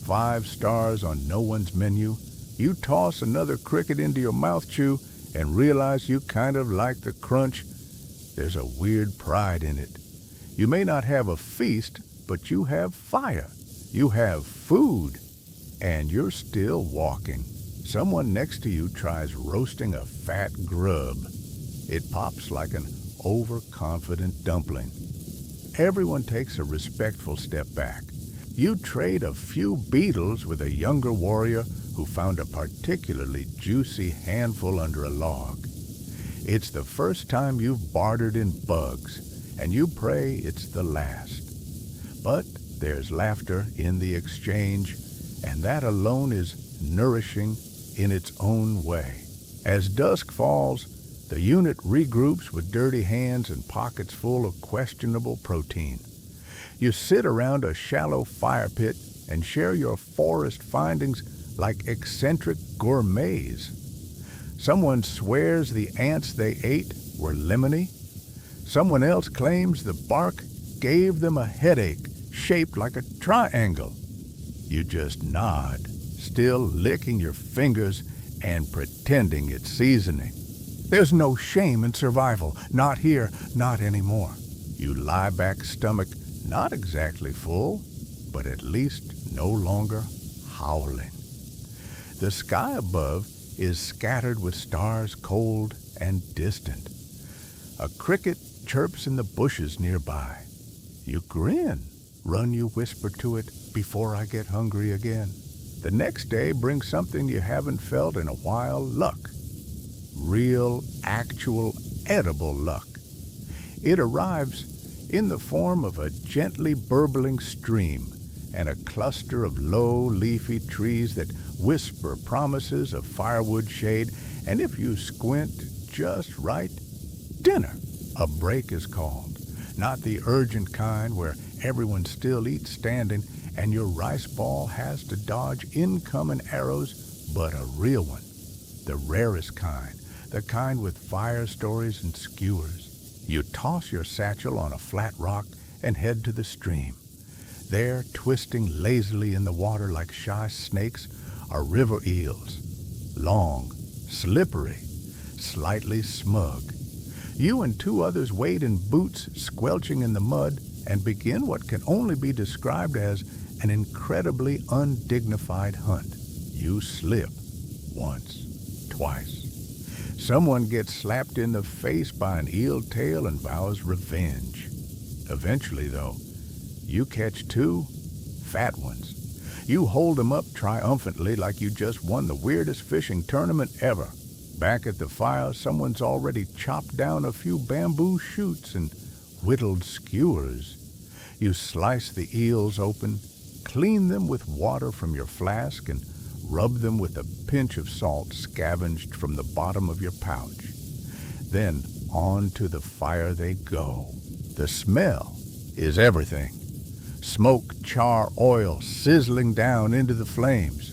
5 stars on no one's menu. You toss another cricket into your mouth chew and realize you kind of like the crunch. There's a weird pride in it. You may not have a feast, but you have fire, you have food, and you're still walking. Someone next to you tries roasting a fat grub. It pops like an overconfident dumpling. Everyone takes a respectful step back. You trade a few beetles with a younger warrior who found a particularly juicy handful under a log. It's the first time you've bartered in bugs, and you pray it's the last. But there's laughter in the exchange, and that alone is nourishing in its own way. As dusk falls, the unit regroups with dirty hands and pockets full of questionable protein. You sit around a shallow fire pit and share your forest findings like eccentric gourmets. Someone swears the ants they ate were lemony. Someone else claims the bark gave them a headache shaped like a triangle. You just nod, still licking your fingers and pretending it's seasoning. There's no shame in survival. Not here, not anymore. You lie back, stomach not exactly full, but at least no longer howling. The sky above is scattered with stars cold and distant. A cricket chirps in the bushes nearby. You grin. Run, you whisper to it, before I get hungry again. The next day brings something you haven't felt in a while, luck. Real, actual, edible luck. It arrives in the form of a gently burbling stream and a cluster of low, leafy trees that whisper promises of firewood shade, and if you squint just right, dinner. A break is called, not the urgent kind where everyone still eats standing and your rice ball has to dodge incoming arrows, but a real one, the rarest kind, the kind with fire stories and skewers. You toss your satchel on a flat rock and head to the stream. There, twisting lazily in the water like shy snakes, are river eels, long, slippery, slightly smug. You and two others wade in boots squelching in the mud and begin what can only be described as an incredibly undignified hunt. You slip once, twice. Someone gets slapped in the face by an eel tail and vows revenge. Eventually, though, you catch two fat ones. You hold them up triumphantly like you just won the weirdest fishing tournament ever. Back at the fire, someone's already chopped down a few bamboo shoots and whittled skewers. You slice the eels open, clean them with water from your flask, and rub them with a pinch of salt scavenged from the bottom of your pouch. Then on to the fire they go. The smell is everything. Smoke, char, oil sizzling down into the flames.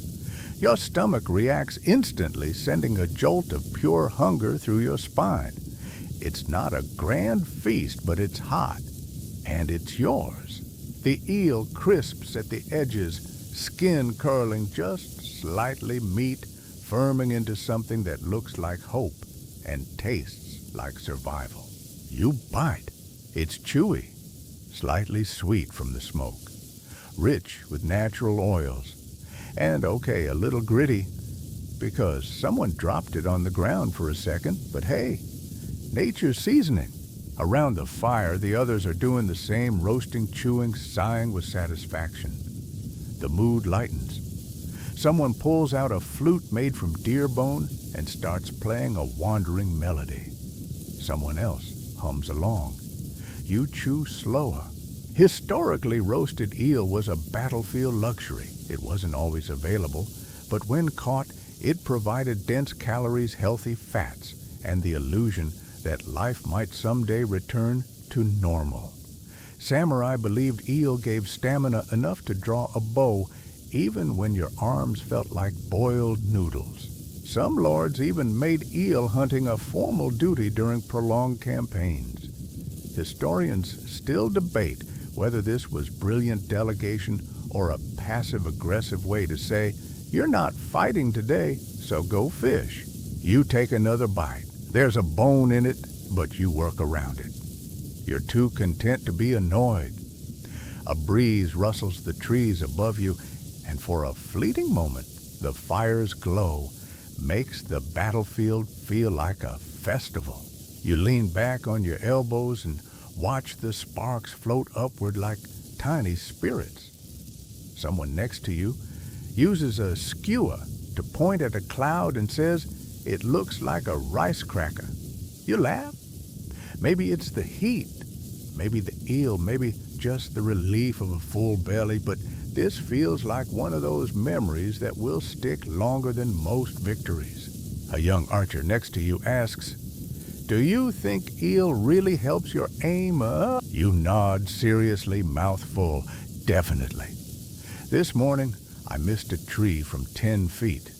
Your stomach reacts instantly, sending a jolt of pure hunger through your spine. It's not a grand feast, but it's hot, and it's yours. The eel crisps at the edges, skin curling just slightly, meat firming into something that looks like hope and tastes like survival. You bite. It's chewy, slightly sweet from the smoke, rich with natural oils, and okay, a little gritty because someone dropped it on the ground for a second, but hey, nature's seasoning. Around the fire, the others are doing the same, roasting, chewing, sighing with satisfaction. The mood lightens. Someone pulls out a flute made from deer bone and starts playing a wandering melody. Someone else hums along. You chew slower. Historically, roasted eel was a battlefield luxury. It wasn't always available, but when caught, it provided dense calories, healthy fats, and the illusion that life might someday return to normal. Samurai believed eel gave stamina enough to draw a bow even when your arms felt like boiled noodles. Some lords even made eel hunting a formal duty during prolonged campaigns. Historians still debate whether this was brilliant delegation or a passive-aggressive way to say, you're not fighting today, so go fish. You take another bite. There's a bone in it, but you work around it. You're too content to be annoyed. A breeze rustles the trees above you, and for a fleeting moment, the fire's glow makes the battlefield feel like a festival. You lean back on your elbows and watch the sparks float upward like tiny spirits. Someone next to you uses a skewer to point at a cloud and says it looks like a rice cracker. You laugh. Maybe it's the heat, maybe the eel, maybe just the relief of a full belly, but this feels like one of those memories that will stick longer than most victories. A young archer next to you asks, "Do you think eel really helps your aim up?" You nod seriously, mouth full. Definitely. This morning, I missed a tree from 10 feet.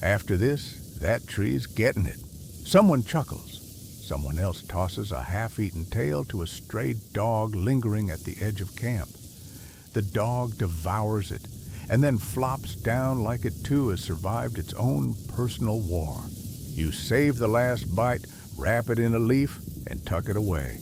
After this, that tree's getting it. Someone chuckles. Someone else tosses a half-eaten tail to a stray dog lingering at the edge of camp. The dog devours it and then flops down like it too has survived its own personal war. You save the last bite, wrap it in a leaf, and tuck it away.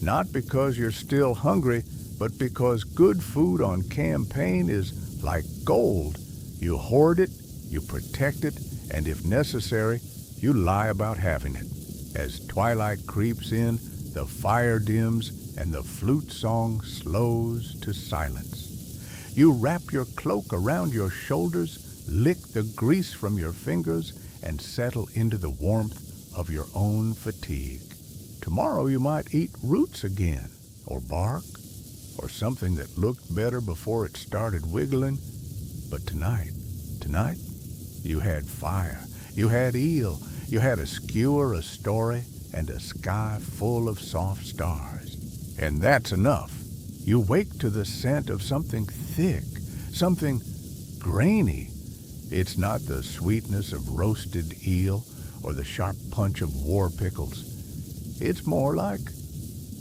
Not because you're still hungry, but because good food on campaign is like gold. You hoard it, you protect it, and if necessary, you lie about having it. As twilight creeps in, the fire dims, and the flute song slows to silence. You wrap your cloak around your shoulders, lick the grease from your fingers, and settle into the warmth of your own fatigue. Tomorrow you might eat roots again, or bark, or something that looked better before it started wiggling. But tonight, you had fire, you had eel, you had a skewer, a story, and a sky full of soft stars. And that's enough. You wake to the scent of something thick, something grainy. It's not the sweetness of roasted eel or the sharp punch of war pickles. It's more like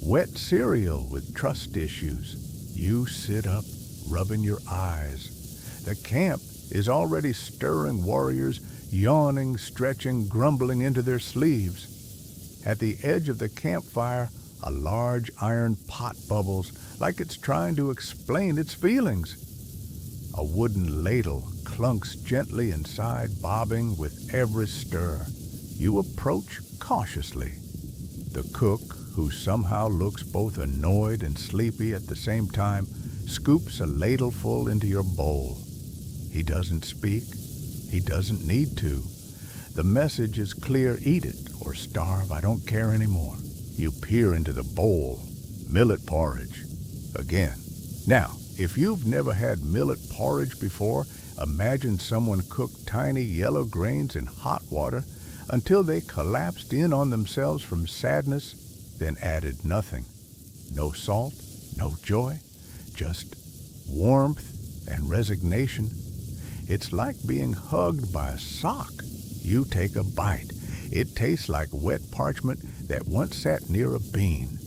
wet cereal with trust issues. You sit up, rubbing your eyes. The camp is already stirring warriors, yawning, stretching, grumbling into their sleeves. At the edge of the campfire, a large iron pot bubbles like it's trying to explain its feelings. A wooden ladle clunks gently inside, bobbing with every stir. You approach cautiously. The cook, who somehow looks both annoyed and sleepy at the same time, scoops a ladleful into your bowl. He doesn't speak. He doesn't need to. The message is clear: eat it or starve, I don't care anymore. You peer into the bowl. Millet porridge. Again. Now, if you've never had millet porridge before, imagine someone cooked tiny yellow grains in hot water until they collapsed in on themselves from sadness, then added nothing. No salt, no joy, just warmth and resignation. It's like being hugged by a sock. You take a bite. It tastes like wet parchment that once sat near a bean.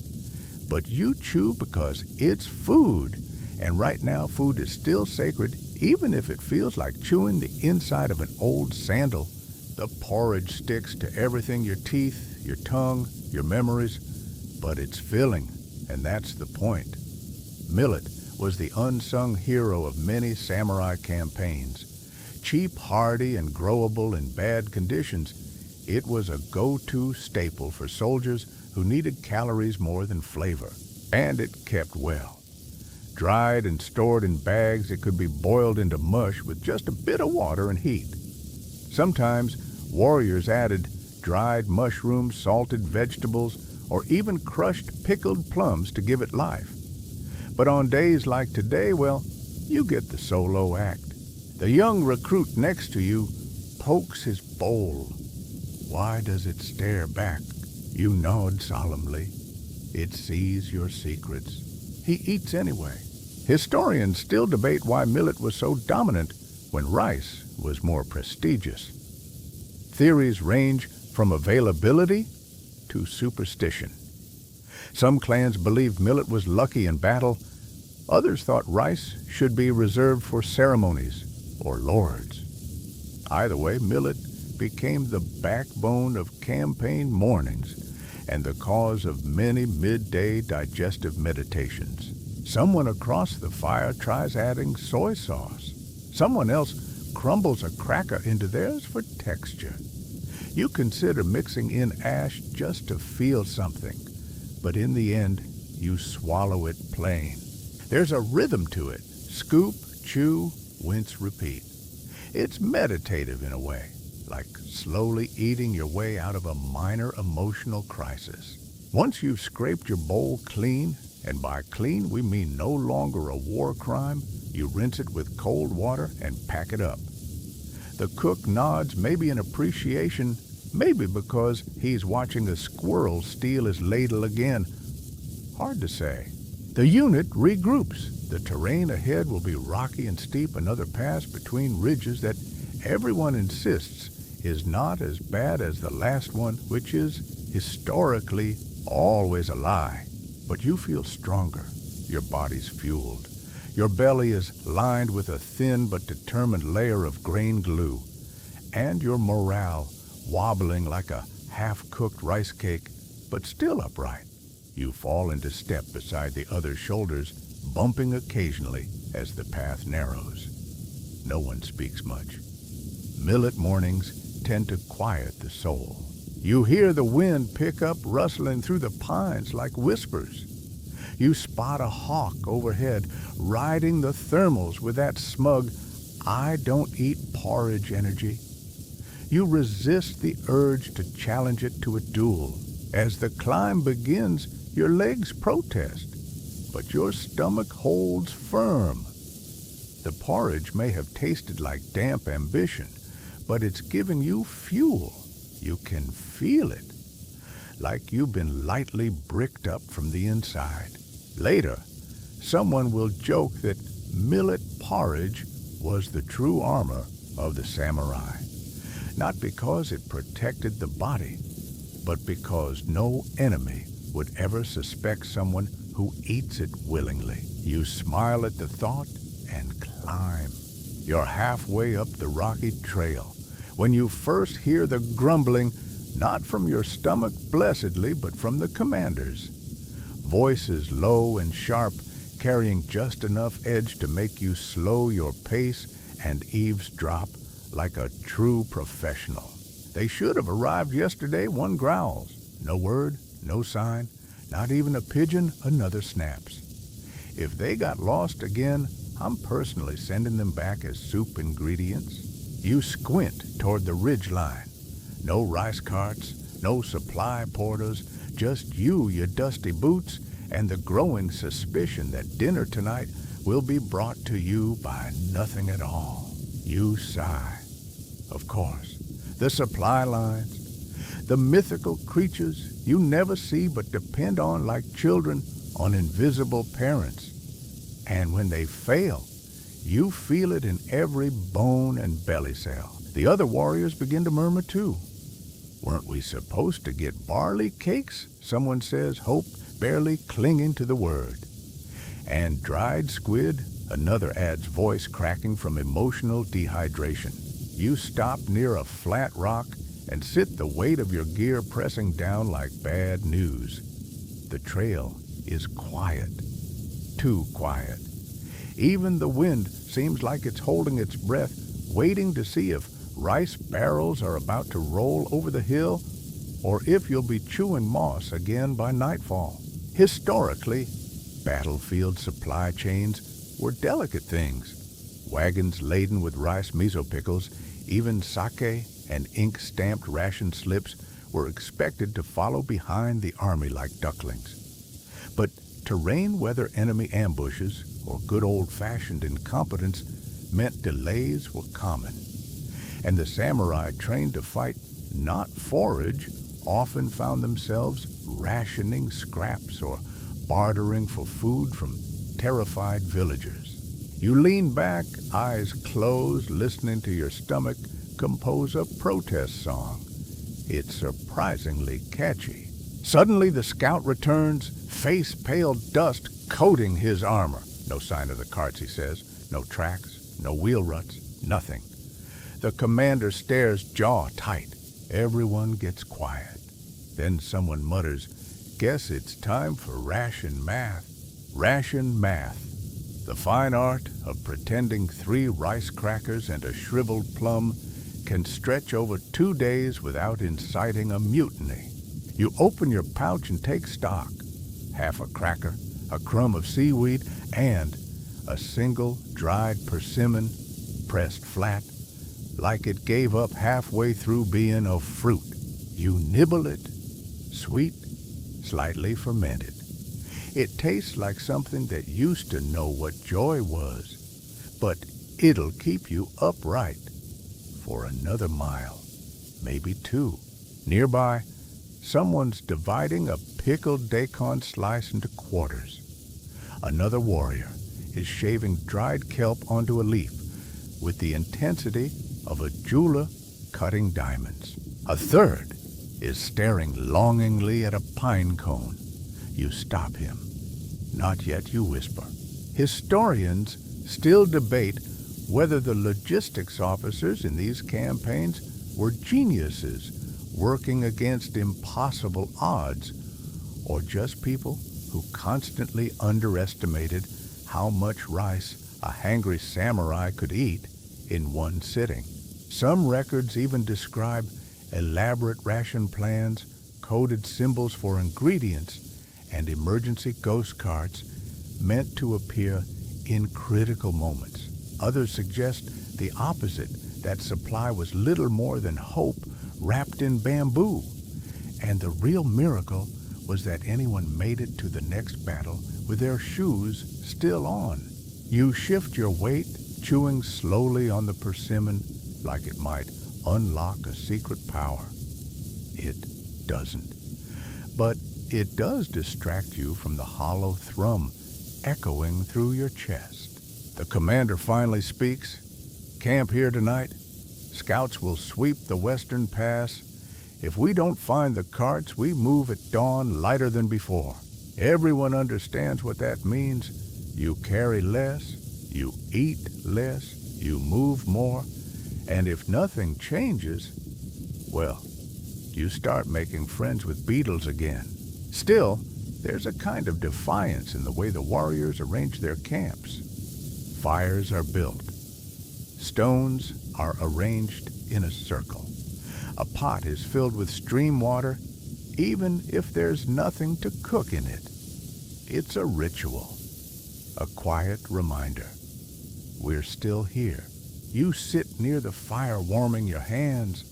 But you chew because it's food. And right now, food is still sacred, even if it feels like chewing the inside of an old sandal. The porridge sticks to everything: your teeth, your tongue, your memories. But it's filling, and that's the point. Millet was the unsung hero of many samurai campaigns. Cheap, hardy, and growable in bad conditions, it was a go-to staple for soldiers who needed calories more than flavor. And it kept well. Dried and stored in bags, it could be boiled into mush with just a bit of water and heat. Sometimes warriors added dried mushrooms, salted vegetables, or even crushed pickled plums to give it life. But on days like today, well, you get the solo act. The young recruit next to you pokes his bowl. Why does it stare back? You nod solemnly. It sees your secrets. He eats anyway. Historians still debate why millet was so dominant when rice was more prestigious. Theories range from availability to superstition. Some clans believed millet was lucky in battle. Others thought rice should be reserved for ceremonies or lords. Either way, millet became the backbone of campaign mornings and the cause of many midday digestive meditations. Someone across the fire tries adding soy sauce. Someone else crumbles a cracker into theirs for texture. You consider mixing in ash just to feel something, but in the end, you swallow it plain. There's a rhythm to it. Scoop, chew, rinse, repeat. It's meditative in a way, like slowly eating your way out of a minor emotional crisis. Once you've scraped your bowl clean, and by clean we mean no longer a war crime, you rinse it with cold water and pack it up. The cook nods, maybe in appreciation, maybe because he's watching a squirrel steal his ladle again. Hard to say. The unit regroups. The terrain ahead will be rocky and steep, another pass between ridges that everyone insists is not as bad as the last one, which is historically always a lie. But you feel stronger. Your body's fueled. Your belly is lined with a thin but determined layer of grain glue. And your morale wobbling like a half-cooked rice cake, but still upright. You fall into step beside the other's shoulders, bumping occasionally as the path narrows. No one speaks much. Millet mornings tend to quiet the soul. You hear the wind pick up, rustling through the pines like whispers. You spot a hawk overhead, riding the thermals with that smug, I don't eat porridge energy. You resist the urge to challenge it to a duel. As the climb begins, your legs protest, but your stomach holds firm. The porridge may have tasted like damp ambition, but it's giving you fuel. You can feel it, like you've been lightly bricked up from the inside. Later, someone will joke that millet porridge was the true armor of the samurai, not because it protected the body, but because no enemy would ever suspect someone who eats it willingly. You smile at the thought and climb. You're halfway up the rocky trail when you first hear the grumbling, not from your stomach blessedly, but from the commander's. Voices low and sharp, carrying just enough edge to make you slow your pace and eavesdrop like a true professional. They should have arrived yesterday, one growls. No word, no sign, not even a pigeon, another snaps. If they got lost again, I'm personally sending them back as soup ingredients. You squint toward the ridge line. No rice carts, no supply porters, just you, your dusty boots, and the growing suspicion that dinner tonight will be brought to you by nothing at all. You sigh. Of course, the supply lines, the mythical creatures you never see but depend on like children on invisible parents. And when they fail, you feel it in every bone and belly cell. The other warriors begin to murmur too. Weren't we supposed to get barley cakes? Someone says, hope barely clinging to the word. And dried squid, another adds, voice cracking from emotional dehydration. You stop near a flat rock and sit the weight of your gear pressing down like bad news. The trail is quiet. Too quiet. Even the wind seems like it's holding its breath, waiting to see if rice barrels are about to roll over the hill, or if you'll be chewing moss again by nightfall. Historically, battlefield supply chains were delicate things. Wagons laden with rice miso pickles, even sake and ink-stamped ration slips were expected to follow behind the army like ducklings. But terrain weather enemy ambushes, or good old-fashioned incompetence, meant delays were common. And the samurai trained to fight, not forage, often found themselves rationing scraps or bartering for food from terrified villagers. You lean back, eyes closed, listening to your stomach compose a protest song. It's surprisingly catchy. Suddenly the scout returns, face pale dust coating his armor. No sign of the carts, he says. No tracks, no wheel ruts, nothing. The commander stares, jaw tight. Everyone gets quiet. Then someone mutters, guess it's time for ration math. Ration math, the fine art of pretending 3 rice crackers and a shriveled plum can stretch over 2 days without inciting a mutiny. You open your pouch and take stock. Half a cracker, a crumb of seaweed, and a single dried persimmon pressed flat like it gave up halfway through being a fruit. You nibble it, sweet, slightly fermented. It tastes like something that used to know what joy was, but it'll keep you upright for another mile, maybe 2. Nearby, someone's dividing a pickled daikon slice into quarters. Another warrior is shaving dried kelp onto a leaf with the intensity of a jeweler cutting diamonds. A third is staring longingly at a pine cone. You stop him. Not yet, you whisper. Historians still debate whether the logistics officers in these campaigns were geniuses working against impossible odds, or just people who constantly underestimated how much rice a hangry samurai could eat in one sitting. Some records even describe elaborate ration plans, coded symbols for ingredients, and emergency ghost cards meant to appear in critical moments. Others suggest the opposite, that supply was little more than hope wrapped in bamboo. And the real miracle was that anyone made it to the next battle with their shoes still on. You shift your weight, chewing slowly on the persimmon like it might unlock a secret power. It doesn't. But it does distract you from the hollow thrum echoing through your chest. The commander finally speaks. Camp here tonight. Scouts will sweep the western pass. If we don't find the carts, we move at dawn lighter than before. Everyone understands what that means. You carry less, you eat less, you move more, and if nothing changes, well, you start making friends with beetles again. Still, there's a kind of defiance in the way the warriors arrange their camps. Fires are built. Stones are arranged in a circle. A pot is filled with stream water, even if there's nothing to cook in it. It's a ritual, a quiet reminder. We're still here. You sit near the fire warming your hands.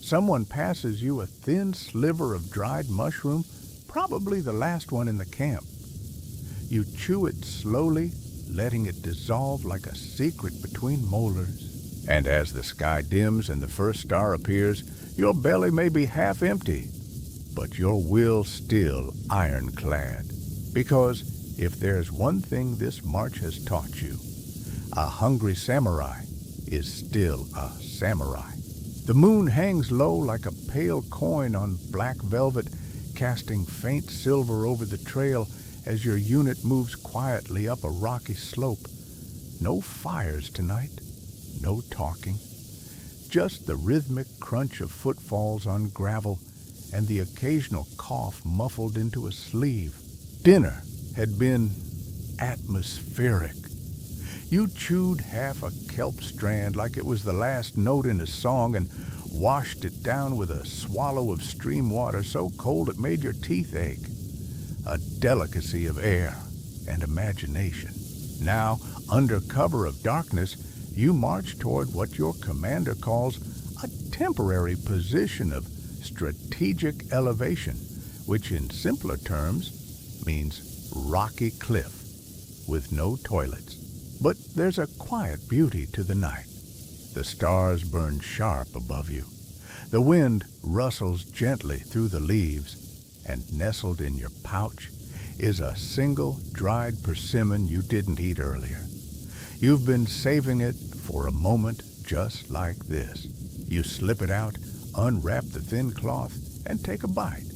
Someone passes you a thin sliver of dried mushroom, probably the last one in the camp. You chew it slowly, letting it dissolve like a secret between molars. And as the sky dims and the first star appears, your belly may be half empty, but your will still ironclad. Because if there's one thing this march has taught you, a hungry samurai is still a samurai. The moon hangs low like a pale coin on black velvet, casting faint silver over the trail as your unit moves quietly up a rocky slope. No fires tonight, no talking, just the rhythmic crunch of footfalls on gravel and the occasional cough muffled into a sleeve. Dinner had been atmospheric. You chewed half a kelp strand like it was the last note in a song and washed it down with a swallow of stream water so cold it made your teeth ache. A delicacy of air and imagination. Now, under cover of darkness, you march toward what your commander calls a temporary position of strategic elevation, which in simpler terms means rocky cliff with no toilets. But there's a quiet beauty to the night. The stars burn sharp above you. The wind rustles gently through the leaves, and nestled in your pouch is a single dried persimmon you didn't eat earlier. You've been saving it for a moment just like this. You slip it out, unwrap the thin cloth, and take a bite.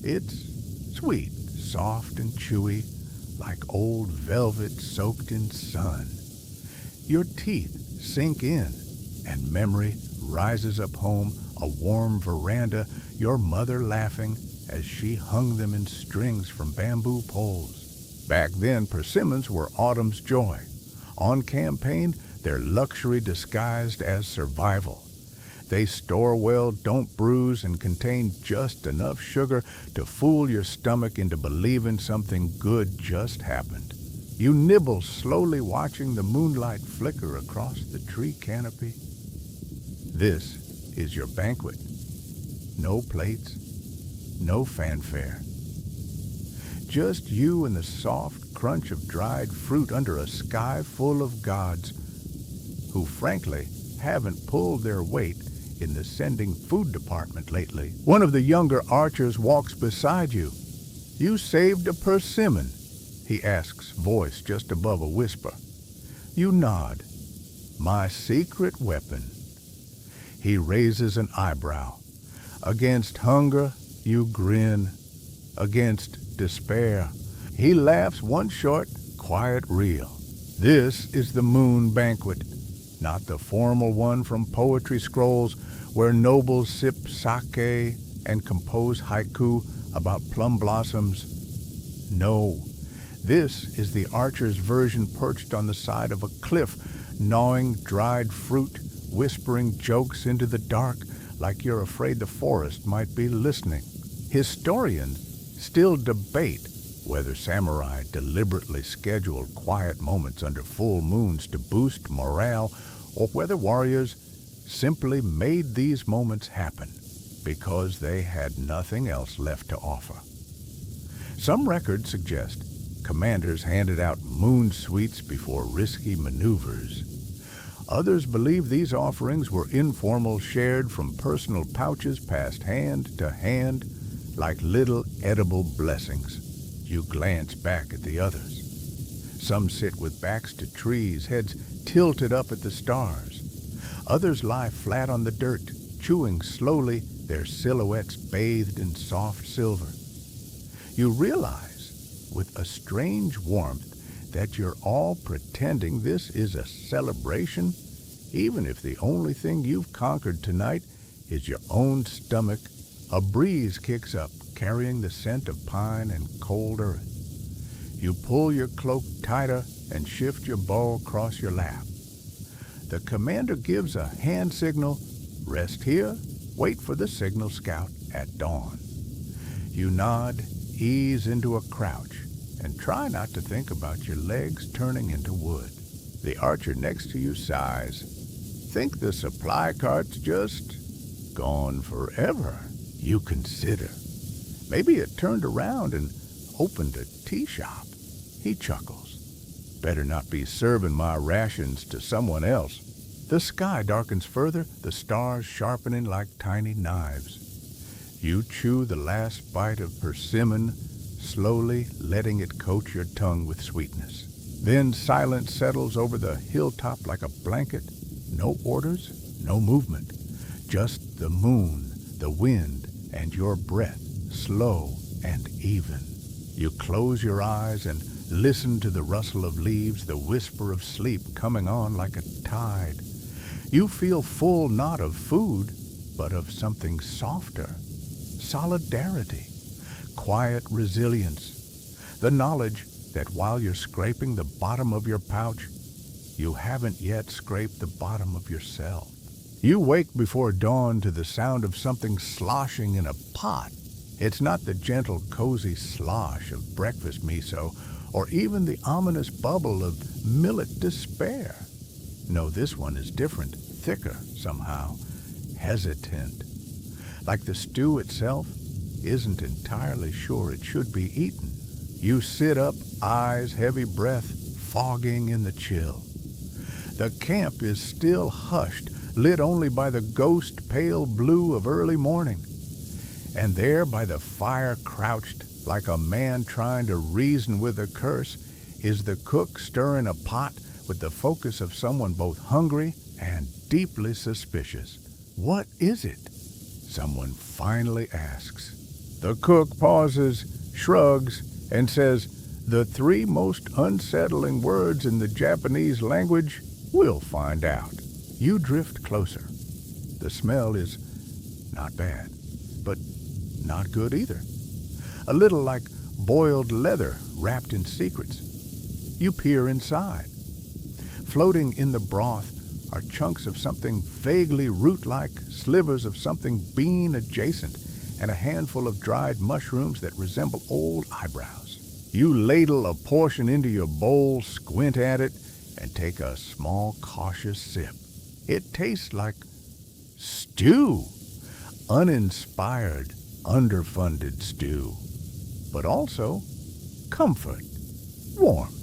It's sweet, soft, and chewy, like old velvet soaked in sun. Your teeth sink in, and memory rises up home, a warm veranda, your mother laughing as she hung them in strings from bamboo poles. Back then, persimmons were autumn's joy. On campaign, they're luxury disguised as survival. They store well, don't bruise, and contain just enough sugar to fool your stomach into believing something good just happened. You nibble slowly, watching the moonlight flicker across the tree canopy. This is your banquet. No plates, no fanfare. Just you and the soft crunch of dried fruit under a sky full of gods who, frankly, haven't pulled their weight in the sending food department lately. One of the younger archers walks beside you. "You saved a persimmon," he asks, voice just above a whisper. You nod. "My secret weapon." He raises an eyebrow. Against hunger, you grin. Against despair, he laughs one short, quiet reel. This is the moon banquet, not the formal one from poetry scrolls where nobles sip sake and compose haiku about plum blossoms. No, this is the archer's version perched on the side of a cliff, gnawing dried fruit, whispering jokes into the dark like you're afraid the forest might be listening. Historians still debate whether samurai deliberately scheduled quiet moments under full moons to boost morale, or whether warriors simply made these moments happen because they had nothing else left to offer. Some records suggest commanders handed out moon sweets before risky maneuvers. Others believe these offerings were informal, shared from personal pouches passed hand to hand like little edible blessings. You glance back at the others. Some sit with backs to trees, heads tilted up at the stars. Others lie flat on the dirt, chewing slowly, their silhouettes bathed in soft silver. You realize, with a strange warmth, that you're all pretending this is a celebration, even if the only thing you've conquered tonight is your own stomach. A breeze kicks up, carrying the scent of pine and cold earth. You pull your cloak tighter and shift your bow across your lap. The commander gives a hand signal, "Rest here, wait for the signal scout at dawn." You nod, ease into a crouch, and try not to think about your legs turning into wood. The archer next to you sighs. "Think the supply cart's just gone forever." You consider. Maybe it turned around and opened a tea shop. He chuckles. "Better not be serving my rations to someone else." The sky darkens further, the stars sharpening like tiny knives. You chew the last bite of persimmon, slowly letting it coat your tongue with sweetness. Then silence settles over the hilltop like a blanket. No orders, no movement. Just the moon, the wind, and your breath, slow and even. You close your eyes and listen to the rustle of leaves, the whisper of sleep coming on like a tide. You feel full not of food, but of something softer. Solidarity, quiet resilience, the knowledge that while you're scraping the bottom of your pouch, you haven't yet scraped the bottom of yourself. You wake before dawn to the sound of something sloshing in a pot. It's not the gentle, cozy slosh of breakfast miso, or even the ominous bubble of millet despair. No, this one is different, thicker somehow, hesitant. Like the stew itself isn't entirely sure it should be eaten. You sit up, eyes heavy, breath fogging in the chill. The camp is still hushed, lit only by the ghost pale blue of early morning. And there by the fire, crouched like a man trying to reason with a curse, is the cook stirring a pot with the focus of someone both hungry and deeply suspicious. "What is it?" someone finally asks. The cook pauses, shrugs, and says, "The 3 most unsettling words in the Japanese language, we'll find out." You drift closer. The smell is not bad, but not good either. A little like boiled leather wrapped in secrets. You peer inside. Floating in the broth are chunks of something vaguely root-like, slivers of something bean-adjacent, and a handful of dried mushrooms that resemble old eyebrows. You ladle a portion into your bowl, squint at it, and take a small, cautious sip. It tastes like stew. Uninspired, underfunded stew. But also comfort, warmth.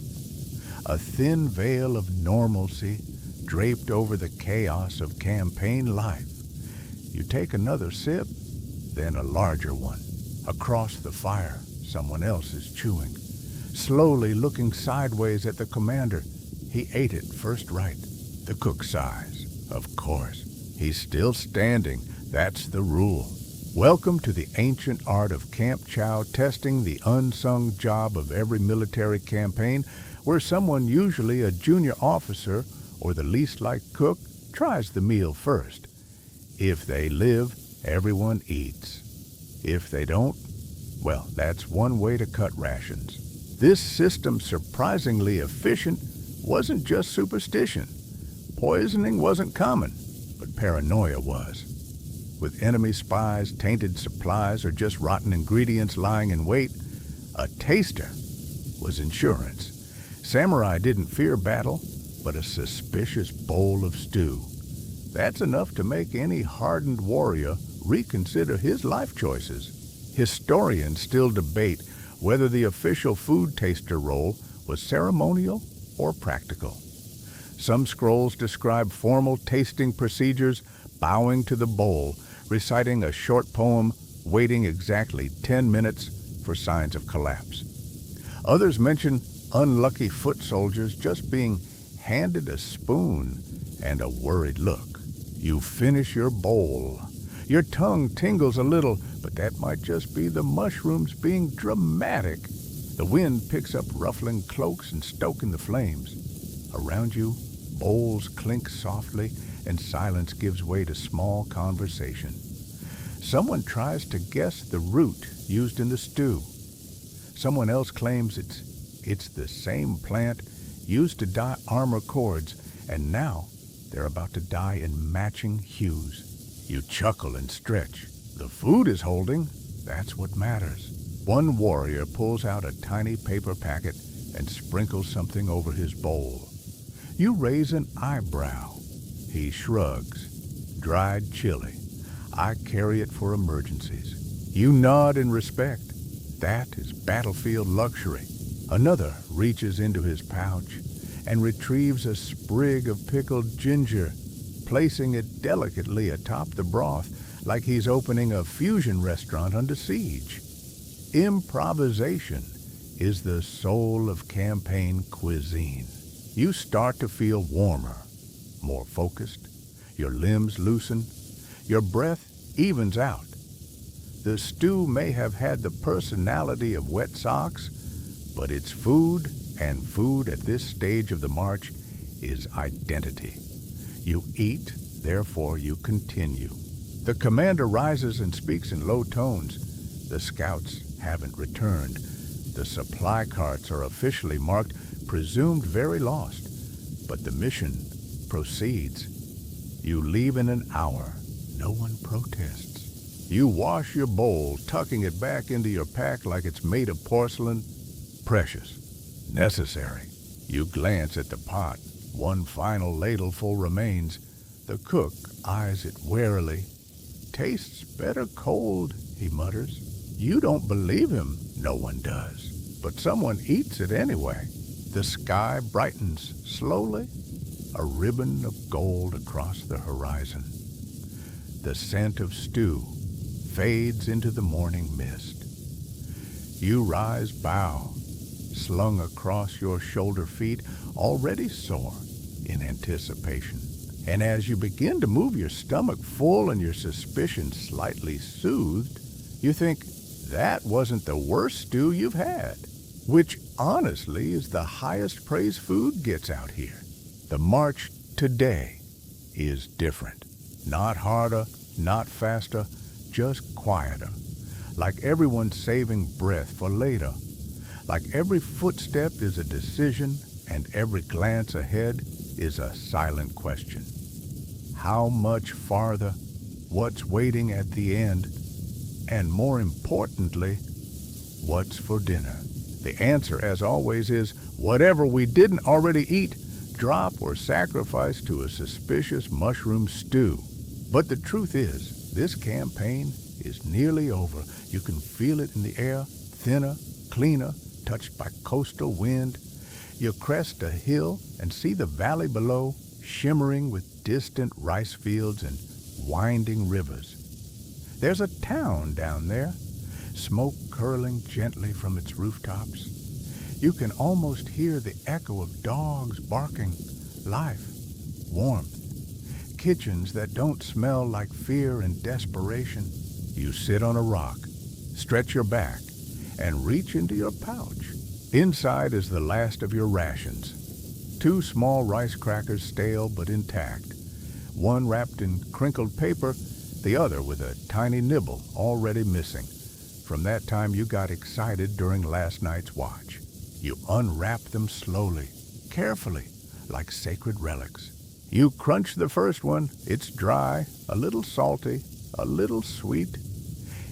A thin veil of normalcy draped over the chaos of campaign life. You take another sip, then a larger one. Across the fire, someone else is chewing, slowly looking sideways at the commander. He ate it first right. The cook sighs. Of course. He's still standing. That's the rule. Welcome to the ancient art of camp chow testing, the unsung job of every military campaign, where someone, usually a junior officer or the least-liked cook, tries the meal first. If they live, everyone eats. If they don't, well, that's one way to cut rations. This system, surprisingly efficient, wasn't just superstition. Poisoning wasn't common, but paranoia was. With enemy spies, tainted supplies, or just rotten ingredients lying in wait, a taster was insurance. Samurai didn't fear battle, but a suspicious bowl of stew. That's enough to make any hardened warrior reconsider his life choices. Historians still debate whether the official food taster role was ceremonial or practical. Some scrolls describe formal tasting procedures, bowing to the bowl, reciting a short poem, waiting exactly 10 minutes for signs of collapse. Others mention unlucky foot soldiers just being handed a spoon and a worried look. You finish your bowl. Your tongue tingles a little, but that might just be the mushrooms being dramatic. The wind picks up ruffling cloaks and stoking the flames. Around you, bowls clink softly, and silence gives way to small conversation. Someone tries to guess the root used in the stew. Someone else claims it's the same plant used to dye armor cords, and now they're about to dye in matching hues. You chuckle and stretch. The food is holding. That's what matters. One warrior pulls out a tiny paper packet and sprinkles something over his bowl. You raise an eyebrow. He shrugs. Dried chili. I carry it for emergencies. You nod in respect. That is battlefield luxury. Another reaches into his pouch and retrieves a sprig of pickled ginger, placing it delicately atop the broth like he's opening a fusion restaurant under siege. Improvisation is the soul of campaign cuisine. You start to feel warmer, more focused. Your limbs loosen. Your breath evens out. The stew may have had the personality of wet socks, but it's food, and food at this stage of the march is identity. You eat, therefore you continue. The commander rises and speaks in low tones. The scouts haven't returned. The supply carts are officially marked, presumed very lost. But the mission proceeds. You leave in an hour. No one protests. You wash your bowl, tucking it back into your pack like it's made of porcelain. Precious. Necessary. You glance at the pot. One final ladleful remains. The cook eyes it warily. Tastes better cold, he mutters. You don't believe him. No one does. But someone eats it anyway. The sky brightens slowly, a ribbon of gold across the horizon. The scent of stew fades into the morning mist. You rise, bow, slung across your shoulder feet, already sore in anticipation. And as you begin to move your stomach full and your suspicion slightly soothed, you think, that wasn't the worst stew you've had, which honestly is the highest praise food gets out here. The march today is different. Not harder, not faster, just quieter. Like everyone's saving breath for later, Like every footstep is a decision and every glance ahead is a silent question. How much farther? What's waiting at the end? And more importantly, what's for dinner? The answer, as always, is whatever we didn't already eat, drop or sacrifice to a suspicious mushroom stew. But the truth is, this campaign is nearly over. You can feel it in the air, thinner, cleaner, touched by coastal wind. You crest a hill and see the valley below, shimmering with distant rice fields and winding rivers. There's a town down there, smoke curling gently from its rooftops. You can almost hear the echo of dogs barking, life, warmth, kitchens that don't smell like fear and desperation. You sit on a rock, stretch your back, and reach into your pouch. Inside is the last of your rations. 2 small rice crackers, stale but intact. One wrapped in crinkled paper, the other with a tiny nibble already missing. From that time you got excited during last night's watch. You unwrap them slowly, carefully, like sacred relics. You crunch the first one. It's dry, a little salty, a little sweet.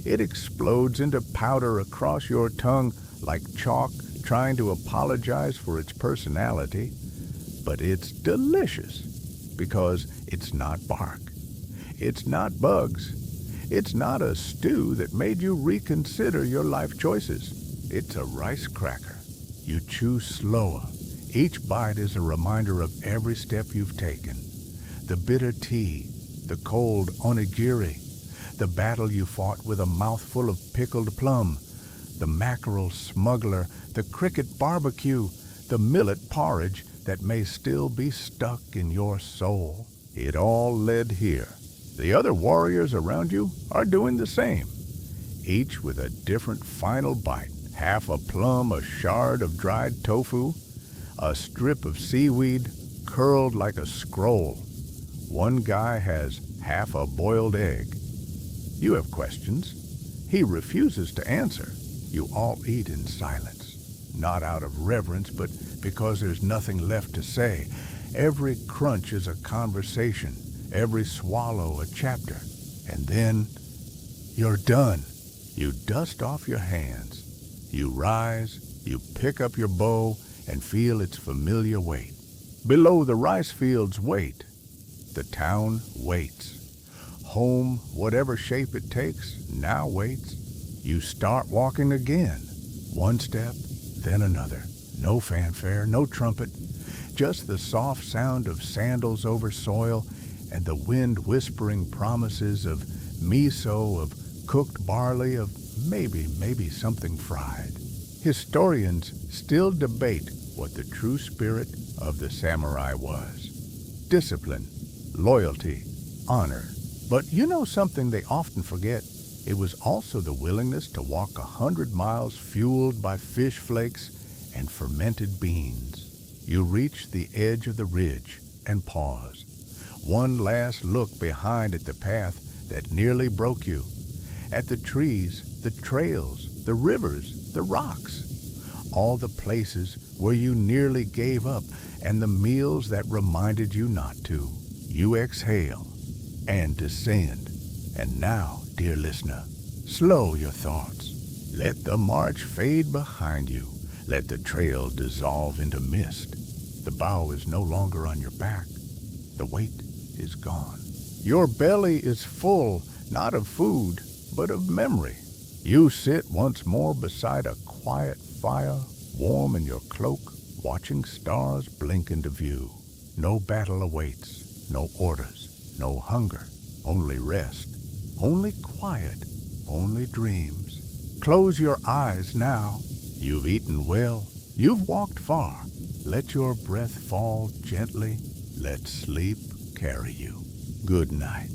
It explodes into powder across your tongue like chalk trying to apologize for its personality. But it's delicious because it's not bark. It's not bugs. It's not a stew that made you reconsider your life choices. It's a rice cracker. You chew slower. Each bite is a reminder of every step you've taken. The bitter tea, the cold onigiri, the battle you fought with a mouthful of pickled plum, the mackerel smuggler, the cricket barbecue, the millet porridge that may still be stuck in your soul. It all led here. The other warriors around you are doing the same, each with a different final bite. Half a plum, a shard of dried tofu, a strip of seaweed curled like a scroll. One guy has half a boiled egg. You have questions. He refuses to answer. You all eat in silence, not out of reverence, but because there's nothing left to say. Every crunch is a conversation, every swallow a chapter. And then you're done. You dust off your hands. You rise, you pick up your bow and feel its familiar weight. Below the rice fields wait. The town waits. Home, whatever shape it takes, now waits. You start walking again. One step, then another. No fanfare, no trumpet. Just the soft sound of sandals over soil and the wind whispering promises of miso, of cooked barley, of maybe something fried. Historians still debate what the true spirit of the samurai was. Discipline, loyalty, honor. But you know something they often forget? It was also the willingness to walk 100 miles fueled by fish flakes and fermented beans. You reach the edge of the ridge and pause. One last look behind at the path that nearly broke you. At the trees, the trails, the rivers, the rocks. All the places where you nearly gave up and the meals that reminded you not to. You exhale and descend. And now, dear listener, slow your thoughts. Let the march fade behind you. Let the trail dissolve into mist. The bow is no longer on your back. The weight is gone. Your belly is full, not of food, but of memory. You sit once more beside a quiet fire, warm in your cloak, watching stars blink into view. No battle awaits, no orders, no hunger, only rest, only quiet, only dreams. Close your eyes now. You've eaten well, you've walked far. Let your breath fall gently. Let sleep carry you. Good night.